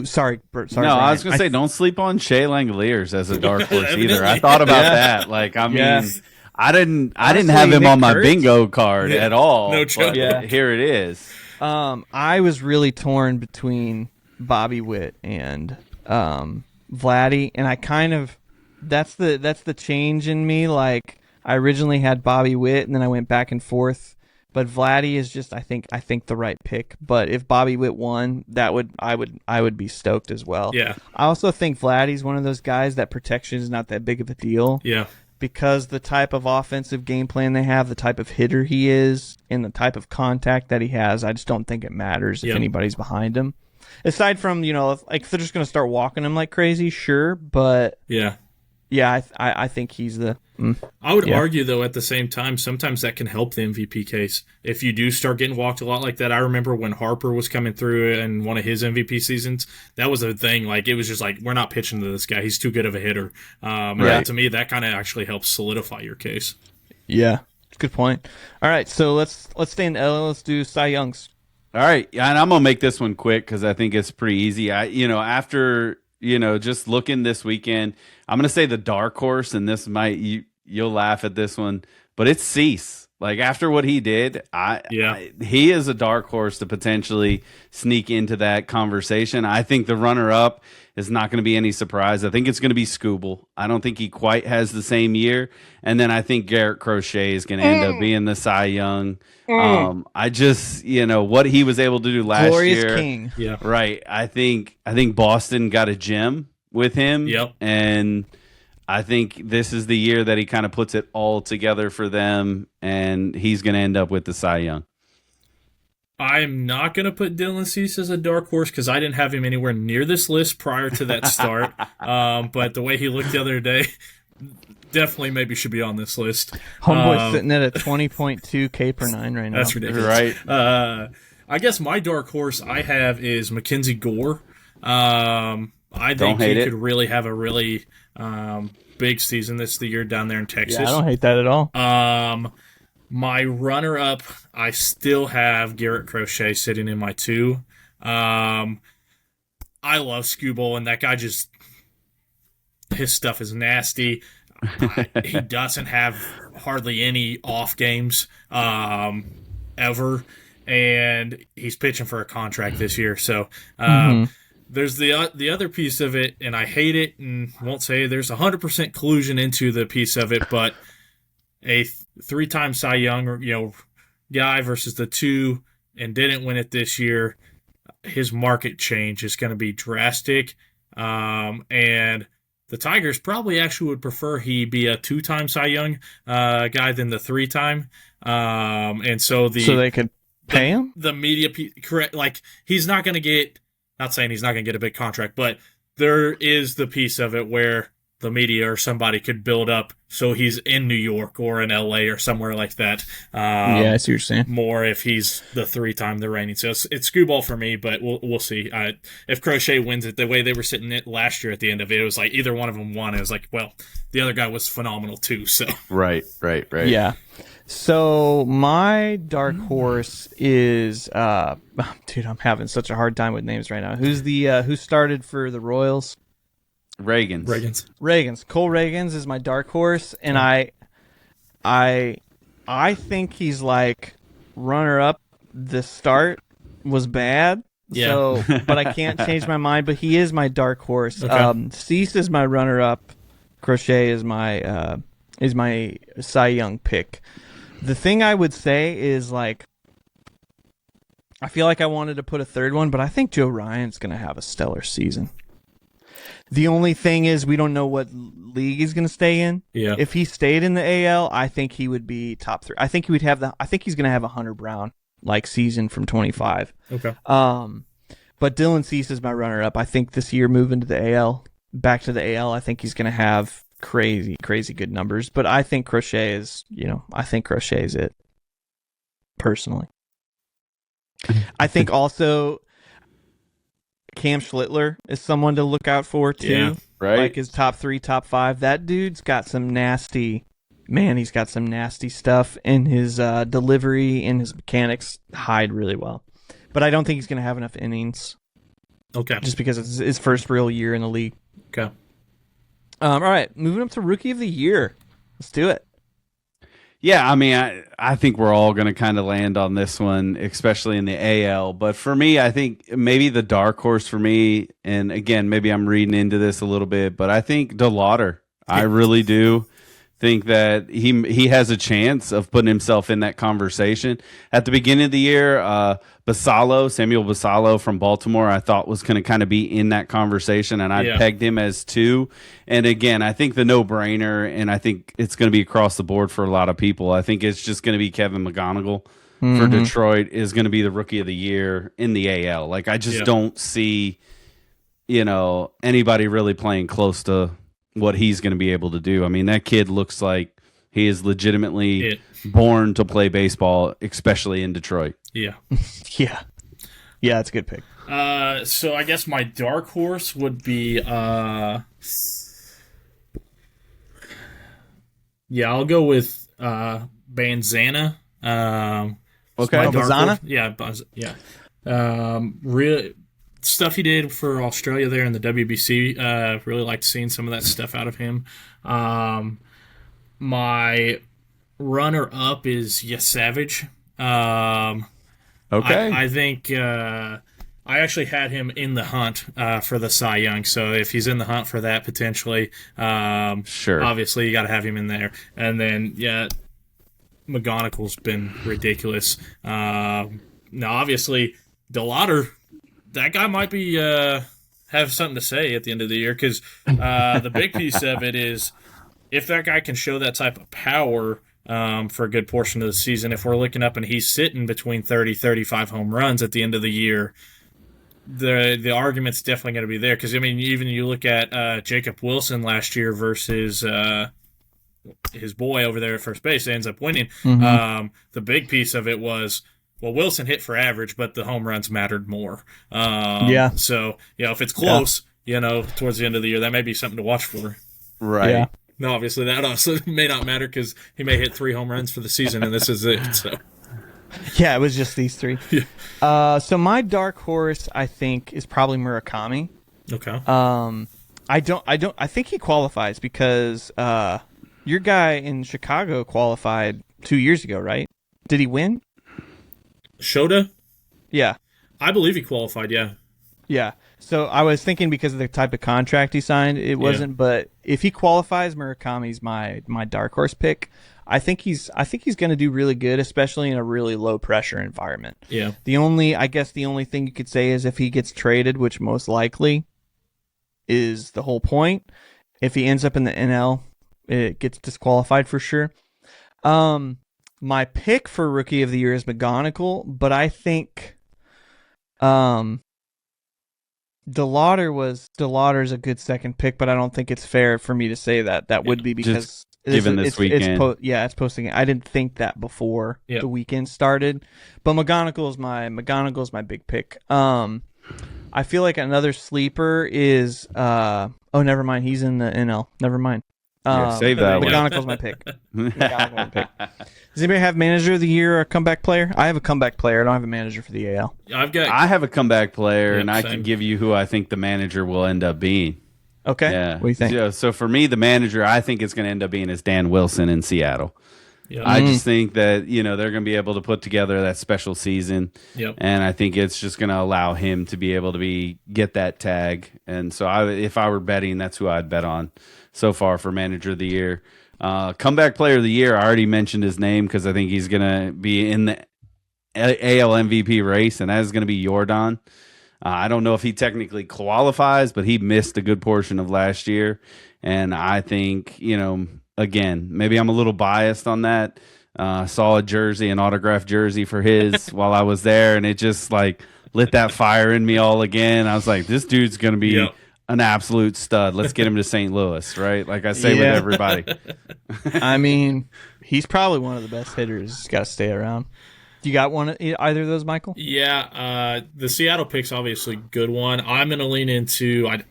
sorry, Bert, sorry. No, Brian. I was gonna say, don't sleep on Shea Langoliers as a dark horse either. I thought about that. Like, I mean, I didn't have him Nick on my Kurtz? bingo card at all. No joke. But here it is. I was really torn between Bobby Witt and Vladdy, and I kind of that's the change in me. Like, I originally had Bobby Witt, and then I went back and forth. But Vladdy is just I think the right pick. But if Bobby Witt won, I would be stoked as well. Yeah. I also think Vladdy's one of those guys that protection is not that big of a deal. Yeah. Because the type of offensive game plan they have, the type of hitter he is, and the type of contact that he has, I just don't think it matters if anybody's behind him. Aside from, if they're just going to start walking him like crazy, sure. But Yeah. I think he's the. I would argue, though, at the same time, sometimes that can help the MVP case. If you do start getting walked a lot like that, I remember when Harper was coming through in one of his MVP seasons, that was a thing. Like, it was just like, we're not pitching to this guy. He's too good of a hitter. And to me, that kind of actually helps solidify your case. Yeah, good point. All right, so let's stay in L. Let's do Cy Youngs. All right, and I'm gonna make this one quick because I think it's pretty easy. After just looking this weekend, I'm gonna say the dark horse, and this might you'll laugh at this one, but it's Cease. Like, after what he did, he is a dark horse to potentially sneak into that conversation. I think the runner-up is not going to be any surprise. I think it's going to be Scooble. I don't think he quite has the same year, and then I think Garrett Crochet is going to end up being the Cy Young. I just, what he was able to do last Glorious year. King. Yeah. Right. I think Boston got a gem with him. Yep. And I think this is the year that he kind of puts it all together for them, and he's going to end up with the Cy Young. I'm not going to put Dylan Cease as a dark horse because I didn't have him anywhere near this list prior to that start. But the way he looked the other day, definitely maybe should be on this list. Homeboy's sitting at a 20.2 K per 9 right now. That's ridiculous. Right. I guess my dark horse I have is Mackenzie Gore. I think he could really have a really big season this year down there in Texas. Yeah, I don't hate that at all. My runner-up, I still have Garrett Crochet sitting in my 2. I love Scooble, and that guy just his stuff is nasty. He doesn't have hardly any off games ever, and he's pitching for a contract this year. So there's the other piece of it, and I hate it and won't say there's 100% collusion into the piece of it, but a 3-time Cy Young guy versus the 2 and didn't win it this year, his market change is going to be drastic. And the Tigers probably actually would prefer he be a 2-time Cy Young guy than the 3-time. And so they could pay him? The media, correct? Like, he's not going to get, not saying he's not going to get a big contract, but there is the piece of it where the media or somebody could build up so he's in New York or in LA or somewhere like that. Yeah, I see what you're saying. More if he's the 3-time the reigning. So it's Screwball for me, but we'll see. If Crochet wins it, the way they were sitting it last year at the end of it, it was like either one of them won. It was like, well, the other guy was phenomenal too. So Right. Yeah. So my dark horse is dude, I'm having such a hard time with names right now. Who's the who started for the Royals? Reagan's. Cole Reagans is my dark horse, and I think he's like runner-up, the start was bad. Yeah. So, but I can't change my mind. But he is my dark horse. Okay. Cease is my runner-up. Crochet is my Cy Young pick. The thing I would say is, like, I feel like I wanted to put a third one, but I think Joe Ryan's going to have a stellar season. The only thing is we don't know what league he's going to stay in. Yeah. If he stayed in the AL, I think he would be top 3. I think he's going to have a Hunter Brown like season from 25. Okay. But Dylan Cease is my runner-up. I think this year moving to the AL, back to the AL, I think he's going to have crazy good numbers. But I think Crochet is it. Personally, I think also Cam Schlittler is someone to look out for too. Yeah, right. Like his top 3, top 5. That dude's got some nasty. Man, he's got some nasty stuff in his delivery and his mechanics hide really well. But I don't think he's going to have enough innings. Okay. Just because it's his first real year in the league. Okay. All right, moving up to Rookie of the Year. Let's do it. Yeah, I mean, I think we're all going to kind of land on this one, especially in the AL. But for me, I think maybe the dark horse for me, and again, maybe I'm reading into this a little bit, but I think DeLauder. I really do think that he has a chance of putting himself in that conversation. At the beginning of the year, Samuel Basallo from Baltimore, I thought was going to kind of be in that conversation, and I pegged him as 2. And again, I think the no-brainer, and I think it's going to be across the board for a lot of people. I think it's just going to be Kevin McGonigal for Detroit is going to be the Rookie of the Year in the AL. Like, I just don't see, anybody really playing close to what he's going to be able to do. I mean, that kid looks like he is legitimately born to play baseball, especially in Detroit. Yeah. Yeah, that's a good pick. So I guess my dark horse would be I'll go with Banzana. Okay. Banzana? Really stuff he did for Australia there in the WBC. Really liked seeing some of that stuff out of him. My runner-up is Savage. Okay. I think I actually had him in the hunt for the Cy Young. So if he's in the hunt for that potentially, sure. Obviously you got to have him in there. And then McGonigal's been ridiculous. Now obviously DeLauder, that guy might be have something to say at the end of the year because the big piece of it is if that guy can show that type of power for a good portion of the season, if we're looking up and he's sitting between 30, 35 home runs at the end of the year, the argument's definitely going to be there. Because, I mean, even you look at Jacob Wilson last year versus his boy over there at first base, ends up winning. Mm-hmm. The big piece of it was, well, Wilson hit for average, but the home runs mattered more. So, if it's close, towards the end of the year, that may be something to watch for. Right. Yeah. No, obviously that also may not matter because he may hit 3 home runs for the season, and this is it. So, yeah, it was just these 3. Yeah. So my dark horse, I think, is probably Murakami. Okay. I think he qualifies because your guy in Chicago qualified 2 years ago, right? Did he win? Shota? Yeah. I believe he qualified, yeah. Yeah. So I was thinking because of the type of contract he signed, it wasn't. But if he qualifies, Murakami's my dark horse pick. I think he's going to do really good, especially in a really low pressure environment. Yeah. The only thing you could say is if he gets traded, which most likely is the whole point. If he ends up in the NL, it gets disqualified for sure. My pick for Rookie of the Year is McGonigal, but I think DeLauder's a good second pick, but I don't think it's fair for me to say that. That would be because given this weekend. It's posting. I didn't think that before the weekend started, but McGonigal's my big pick. I feel like another sleeper is never mind. He's in the NL. Never mind. Save that one. McGonigal's my pick. Does anybody have Manager of the Year or a comeback player? I have a comeback player. I don't have a manager for the AL. I have a comeback player, and I same. can give you who I think the manager will end up being. Okay. Yeah. What do you think? So for me, the manager I think is going to end up being is Dan Wilson in Seattle. Yep. I just think that, they're going to be able to put together that special season. Yep. And I think it's just going to allow him to be able to get that tag. And so if I were betting, that's who I'd bet on so far for manager of the year. Comeback player of the year, I already mentioned his name because I think he's going to be in the AL MVP race, and that is going to be Jordan. I don't know if he technically qualifies, but he missed a good portion of last year. And I think, again, maybe I'm a little biased on that. Saw a jersey, an autographed jersey for his while I was there, and it just lit that fire in me all again. I was like, this dude's going to be an absolute stud. Let's get him to St. Louis, right? Like I say with everybody. I mean, he's probably one of the best hitters. He's got to stay around. You got either of those, Michael? Yeah, the Seattle pick's obviously a good one. I'm going to lean into, I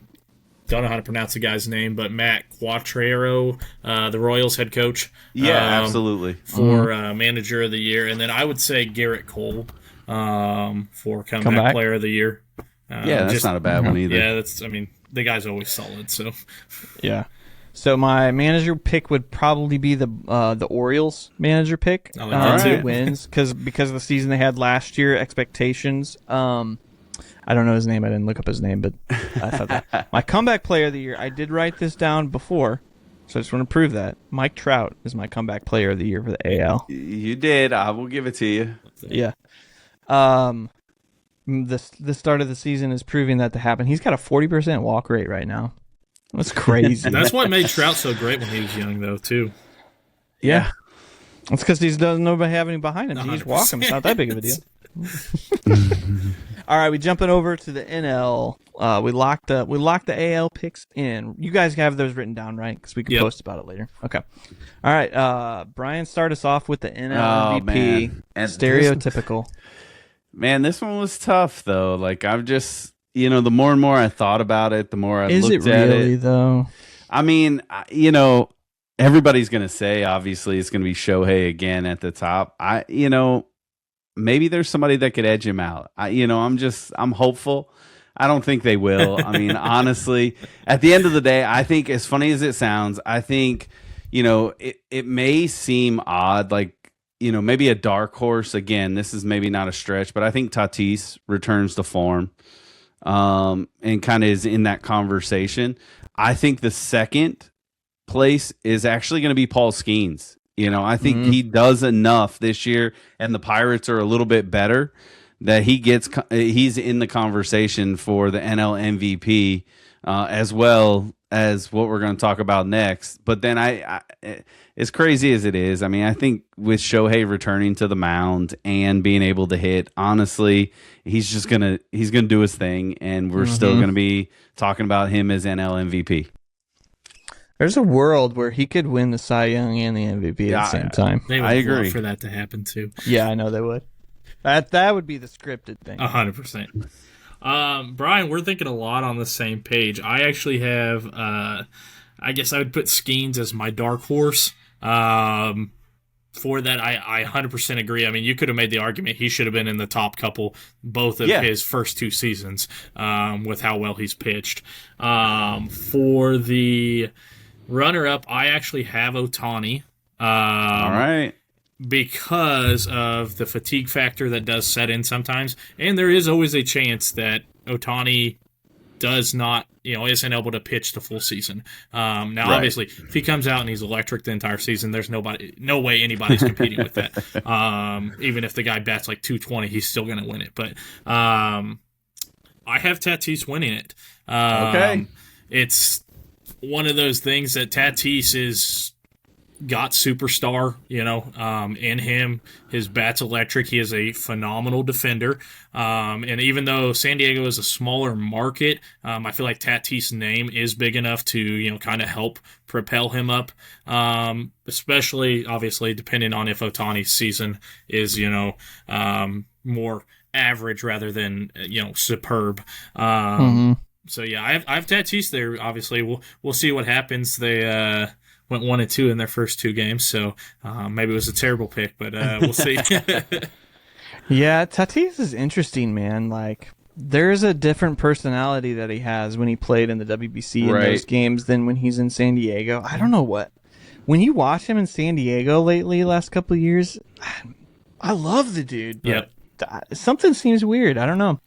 don't know how to pronounce the guy's name, but Matt Quatraro, the Royals head coach. Yeah, absolutely. For manager of the year. And then I would say Garrett Cole for comeback player of the year. That's not a bad one either. Yeah, the guy's always solid. So yeah. So my manager pick would probably be the Orioles manager pick. I like that too. Wins because of the season they had last year, expectations. I don't know his name. I didn't look up his name, but I thought that. My comeback player of the year, I did write this down before, so I just want to prove that. Mike Trout is my comeback player of the year for the AL. You did. I will give it to you. Yeah. The start of the season is proving that to happen. He's got a 40% walk rate right now. That's crazy. That's what made Trout so great when he was young, though, too. Yeah. It's because he doesn't nobody have any behind him. So you just walk him. It's not that big of a deal. All right, we jumping over to the NL. We locked the AL picks in. You guys have those written down, right? Because we can post about it later. Okay. All right. Brian, start us off with the NL MVP. Stereotypical. Man, this one was tough though. I've just, the more and more I thought about it, the more I looked at it. Is it really though? I mean, everybody's going to say, obviously, it's going to be Shohei again at the top. Maybe there's somebody that could edge him out. I'm hopeful. I don't think they will. I mean, honestly, at the end of the day, I think as funny as it sounds, I think, it may seem odd, maybe a dark horse. Again, this is maybe not a stretch, but I think Tatis returns to form and kind of is in that conversation. I think the second place is actually going to be Paul Skeens. I think he does enough this year, and the Pirates are a little bit better, that he's in the conversation for the NL MVP as well as what we're going to talk about next. But then I as crazy as it is, I mean, I think with Shohei returning to the mound and being able to hit, honestly, he's going to do his thing, and we're still going to be talking about him as NL MVP. There's a world where he could win the Cy Young and the MVP at the same time. They would love for that to happen too. Yeah, I know they would. That would be the scripted thing. 100%. Brian, we're thinking a lot on the same page. I actually have, I guess I would put Skeens as my dark horse. For that, I 100% agree. I mean, you could have made the argument he should have been in the top couple both of his first two seasons with how well he's pitched. For the runner-up, I actually have Ohtani. All right. Because of the fatigue factor that does set in sometimes. And there is always a chance that Ohtani does not, isn't able to pitch the full season. Obviously, if he comes out and he's electric the entire season, there's no way anybody's competing with that. Even if the guy bats like 220, he's still going to win it. But I have Tatis winning it. Okay. It's one of those things that Tatis is got superstar, in him. His bat's electric. He is a phenomenal defender. And even though San Diego is a smaller market, I feel like Tatis' name is big enough to, kind of help propel him up. Especially, obviously, depending on if Ohtani's season is, more average rather than, superb. So, yeah, I have Tatis there, obviously. We'll see what happens. They went 1-2 in their first two games, so maybe it was a terrible pick, but we'll see. Yeah, Tatis is interesting, man. There's a different personality that he has when he played in the WBC in those games than when he's in San Diego. I don't know what. when you watch him in San Diego lately, last couple of years, I love the dude. But something seems weird. I don't know.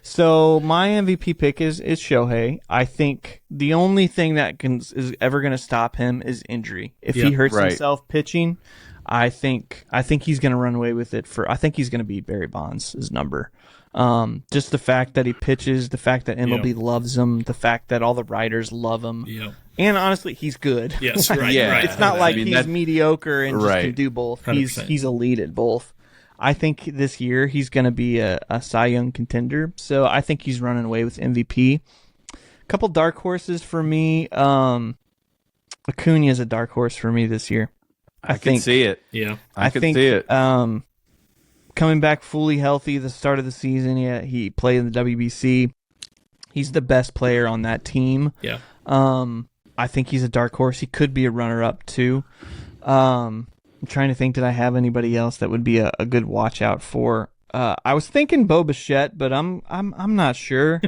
So my MVP pick is Shohei. I think the only thing that is ever going to stop him is injury. If he hurts himself pitching, I think he's going to run away with it. I think he's going to beat Barry Bonds' number. Just the fact that he pitches, the fact that MLB loves him, the fact that all the writers love him, and honestly, he's good. Yes, right. Right. It's not like he's mediocre and just can do both. 100%. He's elite at both. I think this year he's going to be a Cy Young contender, so I think he's running away with MVP. A couple dark horses for me. Acuna is a dark horse for me this year. I can see it. Yeah, I can see it. Coming back fully healthy the start of the season, he played in the WBC. He's the best player on that team. Yeah. I think he's a dark horse. He could be a runner-up too. I'm trying to think, did I have anybody else that would be a good watch out for? I was thinking Bo Bichette, but I'm not sure.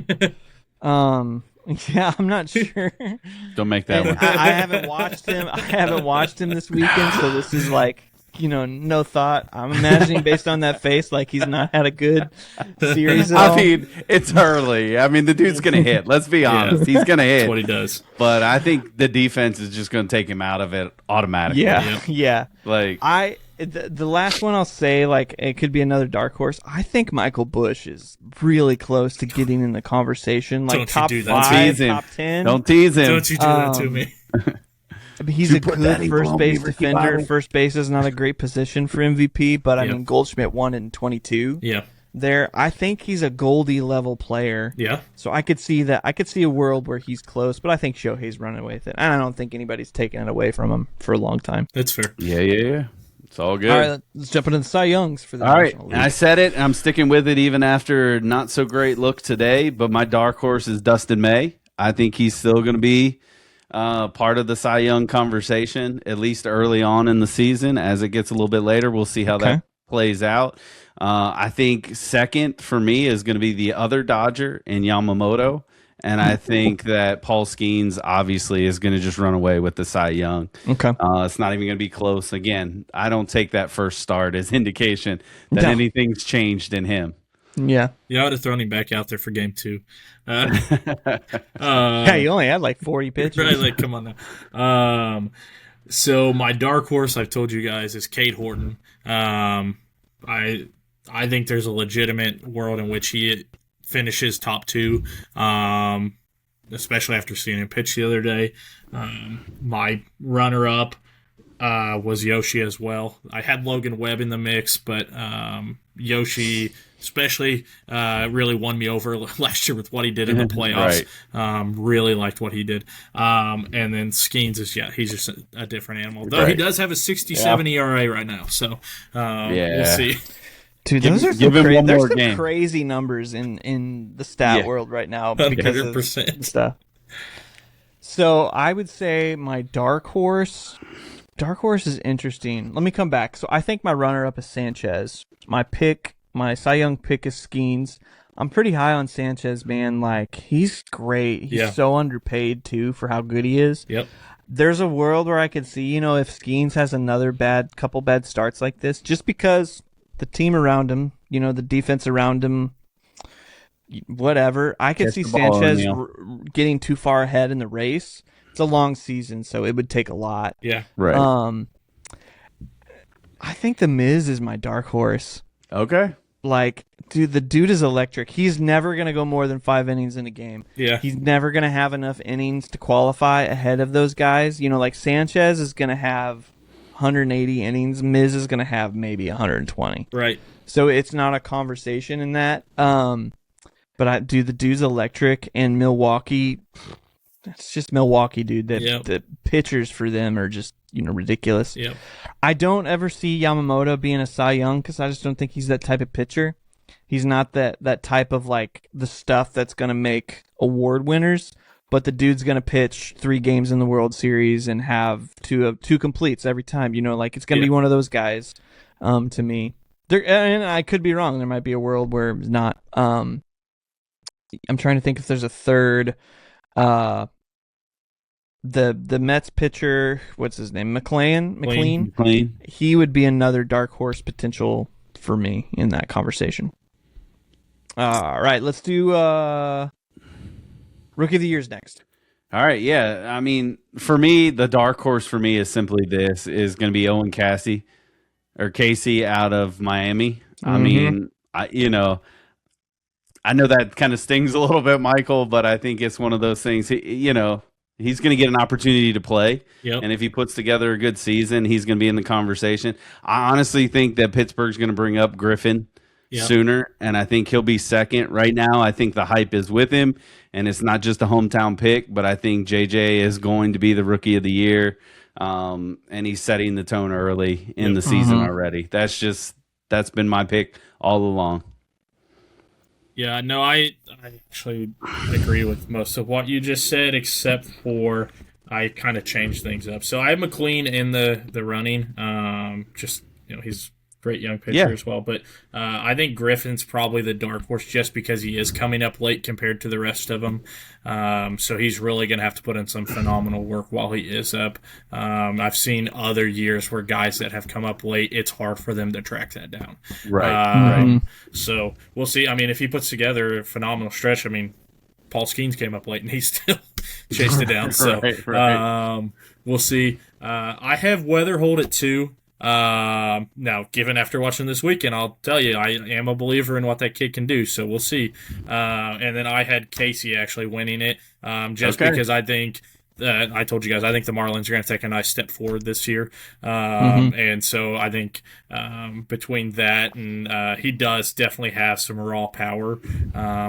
Yeah, I'm not sure. Don't make that one. I haven't watched him. I haven't watched him this weekend, so this is like, no thought. I'm imagining based on that face, like he's not had a good series at all. I mean, it's early. I mean, the dude's going to hit. Let's be honest. He's going to hit. That's what he does. But I think the defense is just going to take him out of it automatically. Yeah. Like the last one I'll say, like, it could be another dark horse. I think Michael Busch is really close to getting in the conversation, like top 5, top 10. Don't tease him. Don't you do that to me. He's a good first base defender. First base is not a great position for MVP, but I mean Goldschmidt won in 22. Yeah. I think he's a Goldie level player. Yeah. So I could see that. I could see a world where he's close, but I think Shohei's running away with it. And I don't think anybody's taking it away from him for a long time. That's fair. Yeah. It's all good. All right, let's jump into the Cy Youngs for the National League. I said it, and I'm sticking with it even after not so great look today, but my dark horse is Dustin May. I think he's still going to be part of the Cy Young conversation, at least early on in the season. As it gets a little bit later, we'll see how that plays out. I think second for me is going to be the other Dodger in Yamamoto. And I think that Paul Skeens obviously is going to just run away with the Cy Young. Okay. It's not even going to be close. Again, I don't take that first start as indication that anything's changed in him. Yeah. I would have thrown him back out there for game 2. Yeah, you only had like 40 pitches. Right, like, come on now. So my dark horse, I've told you guys, is Cade Horton. I think there's a legitimate world in which he finishes top 2, especially after seeing him pitch the other day. My runner-up was Yoshi as well. I had Logan Webb in the mix, but Yoshi especially really won me over last year with what he did in the playoffs. Really liked what he did. And then Skeens is, he's just a different animal. Though he does have a 67 ERA right now, so we'll see. Dude, those are some crazy numbers in the stat world right now because 100%. of stuff. So I would say my dark horse is interesting. Let me come back. So I think my runner-up is Sanchez. My Cy Young pick is Skeens. I'm pretty high on Sanchez, man. Like, he's great. He's so underpaid, too, for how good he is. Yep. There's a world where I could see, if Skeens has another couple bad starts like this, just because the team around him, the defense around him, whatever. I could see Sanchez getting too far ahead in the race. It's a long season, so it would take a lot. Yeah. Right. I think the Miz is my dark horse. Okay. Like, dude, the dude is electric. He's never going to go more than 5 innings in a game. Yeah. He's never going to have enough innings to qualify ahead of those guys. like Sanchez is going to have 180 innings. Miz is going to have maybe 120. Right. So it's not a conversation in that. But the dude's electric, and Milwaukee, it's just Milwaukee, dude. The pitchers for them are just, ridiculous. Yep. I don't ever see Yamamoto being a Cy Young because I just don't think he's that type of pitcher. He's not that type of, like, the stuff that's going to make award winners. But the dude's going to pitch 3 games in the World Series and have two completes every time. It's going to be one of those guys to me. And I could be wrong. There might be a world where it's not. I'm trying to think if there's a third the Mets pitcher, what's his name, McLean, Clean. he would be another dark horse potential for me in that conversation. All right, let's do Rookie of the Year's next. All right, yeah. I mean, for me, the dark horse for me is simply this is going to be Owen Casey out of Miami. I mean, I know that kind of stings a little bit, Michael, but I think it's one of those things. He's going to get an opportunity to play, and if he puts together a good season, he's going to be in the conversation. I honestly think that Pittsburgh's going to bring up Griffin sooner, and I think he'll be second. Right now, I think the hype is with him, and it's not just a hometown pick, but I think JJ is going to be the Rookie of the Year, and he's setting the tone early in the season already. That's been my pick all along. Yeah, no, I actually agree with most of what you just said, except for I kind of changed things up. So I have McLean in the running. He's a great young pitcher as well. But I think Griffin's probably the dark horse just because he is coming up late compared to the rest of them. So he's really going to have to put in some phenomenal work while he is up. I've seen other years where guys that have come up late, it's hard for them to track that down. Right. So we'll see. I mean, if he puts together a phenomenal stretch, I mean, Paul Skeens came up late and he still chased it down. So we'll see. I have Weatherhold at 2. Now, given after watching this weekend, I'll tell you, I am a believer in what that kid can do, so we'll see. And then I had Casey actually winning it, because I think I told you guys, I think the Marlins are going to take a nice step forward this year. And so I think between that and he does definitely have some raw power,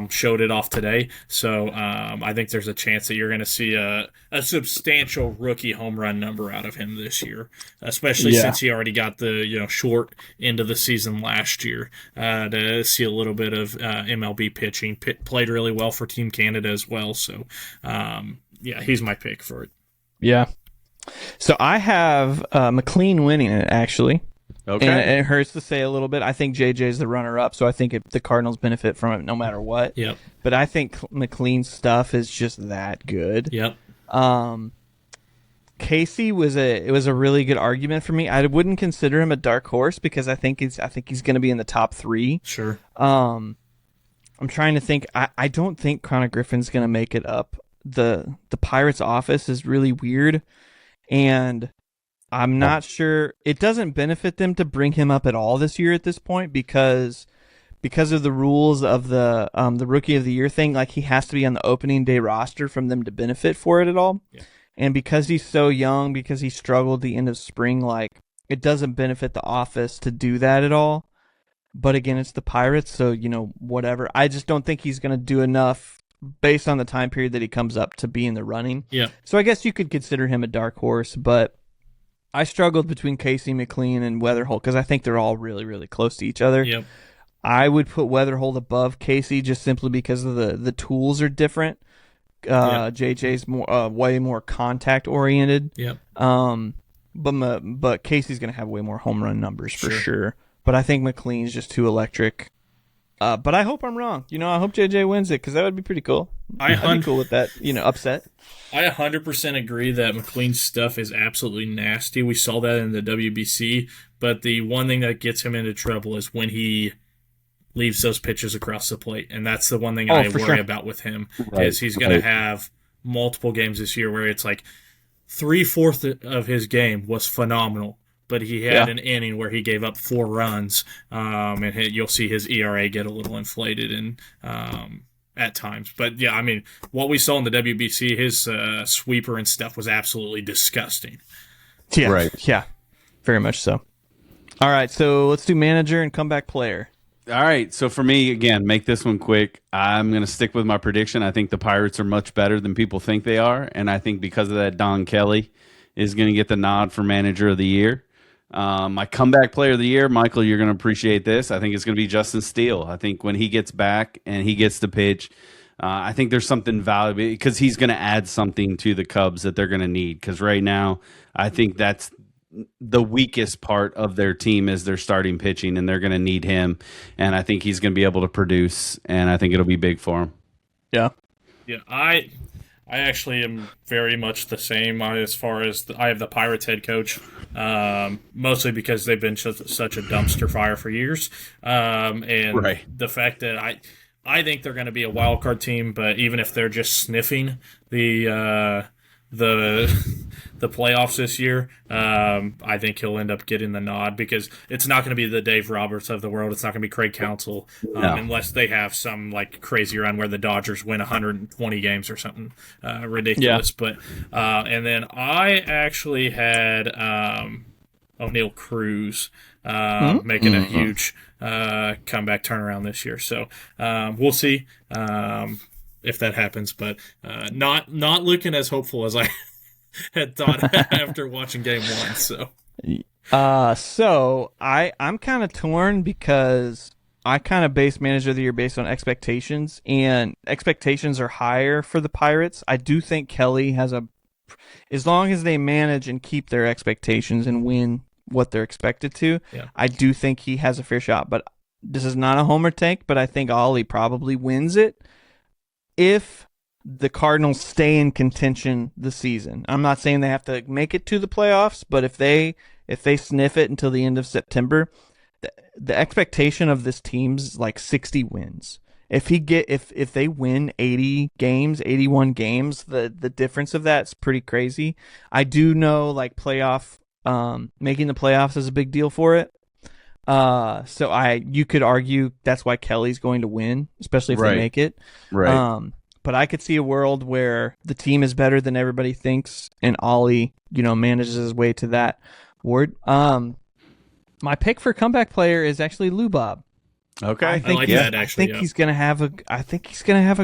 showed it off today. So I think there's a chance that you're going to see a substantial rookie home run number out of him this year, especially since he already got the short end of the season last year to see a little bit of MLB pitching. Played really well for Team Canada as well. So yeah, he's my pick for it. Yeah. So I have McLean winning it, actually. Okay. And it hurts to say a little bit. I think JJ's the runner-up, so I think the Cardinals benefit from it no matter what. Yep. But I think McLean's stuff is just that good. Yep. Casey was a really good argument for me. I wouldn't consider him a dark horse because I think he's going to be in the top 3. Sure. I'm trying to think. I don't think Connor Griffin's going to make it up. The Pirates office is really weird, and I'm not sure it doesn't benefit them to bring him up at all this year at this point because of the rules of the Rookie of the Year thing. Like, he has to be on the opening day roster from them to benefit for it at all. Yeah. And because he's so young, because he struggled the end of spring, like, it doesn't benefit the office to do that at all. But again, it's the Pirates, so whatever. I just don't think he's going to do enough based on the time period that he comes up to be in the running. Yeah. So I guess you could consider him a dark horse, but I struggled between Casey, McLean, and Weatherhold because I think they're all really, really close to each other. Yep. I would put Weatherhold above Casey just simply because of the tools are different. JJ's more way more contact oriented. Yep. But Casey's going to have way more home run numbers for sure. But I think McLean's just too electric. But I hope I'm wrong. I hope JJ wins it because that would be pretty cool. I'd be cool with that, upset. I 100% agree that McLean's stuff is absolutely nasty. We saw that in the WBC, but the one thing that gets him into trouble is when he leaves those pitches across the plate, and that's the one thing I worry about with him is he's going to have multiple games this year where it's like 3/4 of his game was phenomenal. But he had an inning where he gave up 4 runs, and you'll see his ERA get a little inflated at times. But, yeah, I mean, what we saw in the WBC, his sweeper and stuff was absolutely disgusting. Yeah, right. Yeah, very much so. All right, so let's do manager and comeback player. All right, so for me, again, make this one quick. I'm going to stick with my prediction. I think the Pirates are much better than people think they are, and I think because of that, Don Kelly is going to get the nod for manager of the year. My comeback player of the year, Michael, you're going to appreciate this. I think it's going to be Justin Steele. I think when he gets back and he gets to pitch, I think there's something valuable because he's going to add something to the Cubs that they're going to need. Because right now, I think that's the weakest part of their team is their starting pitching, and they're going to need him. And I think he's going to be able to produce, and I think it'll be big for him. Yeah. Yeah, I actually am very much the same as far as I have the Pirates head coach, mostly because they've been such a dumpster fire for years, and the fact that I think they're going to be a wild card team, but even if they're just sniffing the playoffs this year, I think he'll end up getting the nod because it's not going to be the Dave Roberts of the world. It's not going to be Craig Counsell unless they have some like crazy run where the Dodgers win 120 games or something ridiculous. Yeah. But and then I actually had O'Neal Cruz making a huge comeback turnaround this year. So we'll see if that happens, but not looking as hopeful as I had thought after watching game 1. So I'm kind of torn because I kind of base manager of the year based on expectations, and expectations are higher for the Pirates. I do think Kelly has as long as they manage and keep their expectations and win what they're expected to, I do think he has a fair shot. But this is not a homer take, but I think Ollie probably wins it if the Cardinals stay in contention this season. I'm not saying they have to make it to the playoffs, but if they sniff it until the end of September, the expectation of this team's like 60 wins. If they win 80 games, 81 games, the difference of that's pretty crazy. I do know like making the playoffs is a big deal for it. So you could argue that's why Kelly's going to win, especially if they make it. Right. But I could see a world where the team is better than everybody thinks, and Ollie, manages his way to that word. My pick for comeback player is actually Lou Bob. Okay, I think he's gonna have a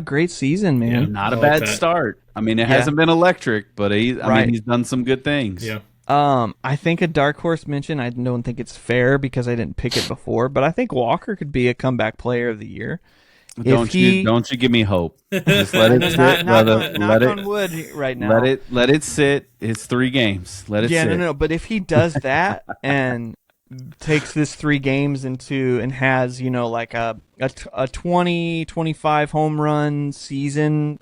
great season, man. Yeah, not a bad start. I mean, it hasn't been electric, but he's done some good things. Yeah. I think a dark horse mention. I don't think it's fair because I didn't pick it before, but I think Walker could be a comeback player of the year. Don't you give me hope. Just let it sit. Knock on wood right now. Let it sit. It's 3 games. Let it sit. Yeah, no. But if he does that and takes this 3 games and has like a 20-25 home run season,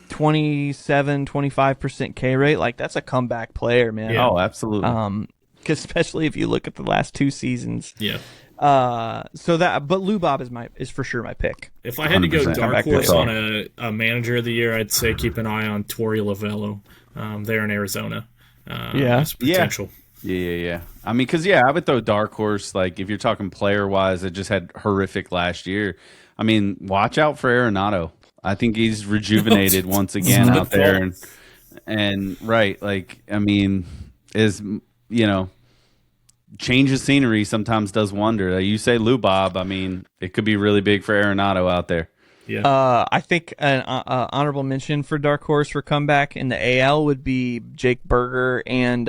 27-25% K rate, like that's a comeback player, man. Yeah. Oh, absolutely. Because especially if you look at the last 2 seasons. Yeah. But Lou Bob is for sure my pick. If I had to go dark horse on a manager of the year, I'd say keep an eye on Torey Lovello there in Arizona. As potential. Yeah. I mean, because I would throw dark horse. Like if you're talking player wise, it just had horrific last year. I mean, watch out for Arenado. I think he's rejuvenated once again out there, and right. Like I mean, change of scenery sometimes does wonder. You say Lou Bob, I mean, it could be really big for Arenado out there. Yeah. I think an honorable mention for dark horse for comeback in the AL would be Jake Berger and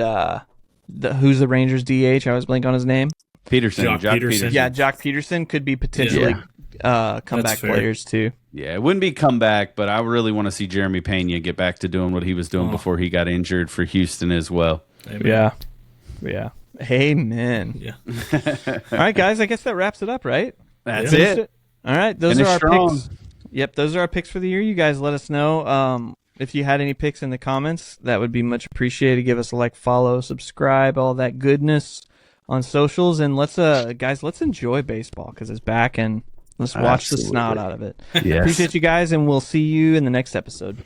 who's the Rangers DH? I always blank on his name. Jock Peterson. Yeah, Jock Peterson could be potentially comeback players too. Yeah, it wouldn't be comeback, but I really want to see Jeremy Pena get back to doing what he was doing before he got injured for Houston as well. Amen. Yeah. Amen. Yeah. All right, guys. I guess that wraps it up, right? That's it. All right. Those are our picks. Yep. Those are our picks for the year. You guys let us know if you had any picks in the comments. That would be much appreciated. Give us a like, follow, subscribe, all that goodness on socials. And let's enjoy baseball because it's back and let's watch the snot out of it. Yes. Appreciate you guys, and we'll see you in the next episode.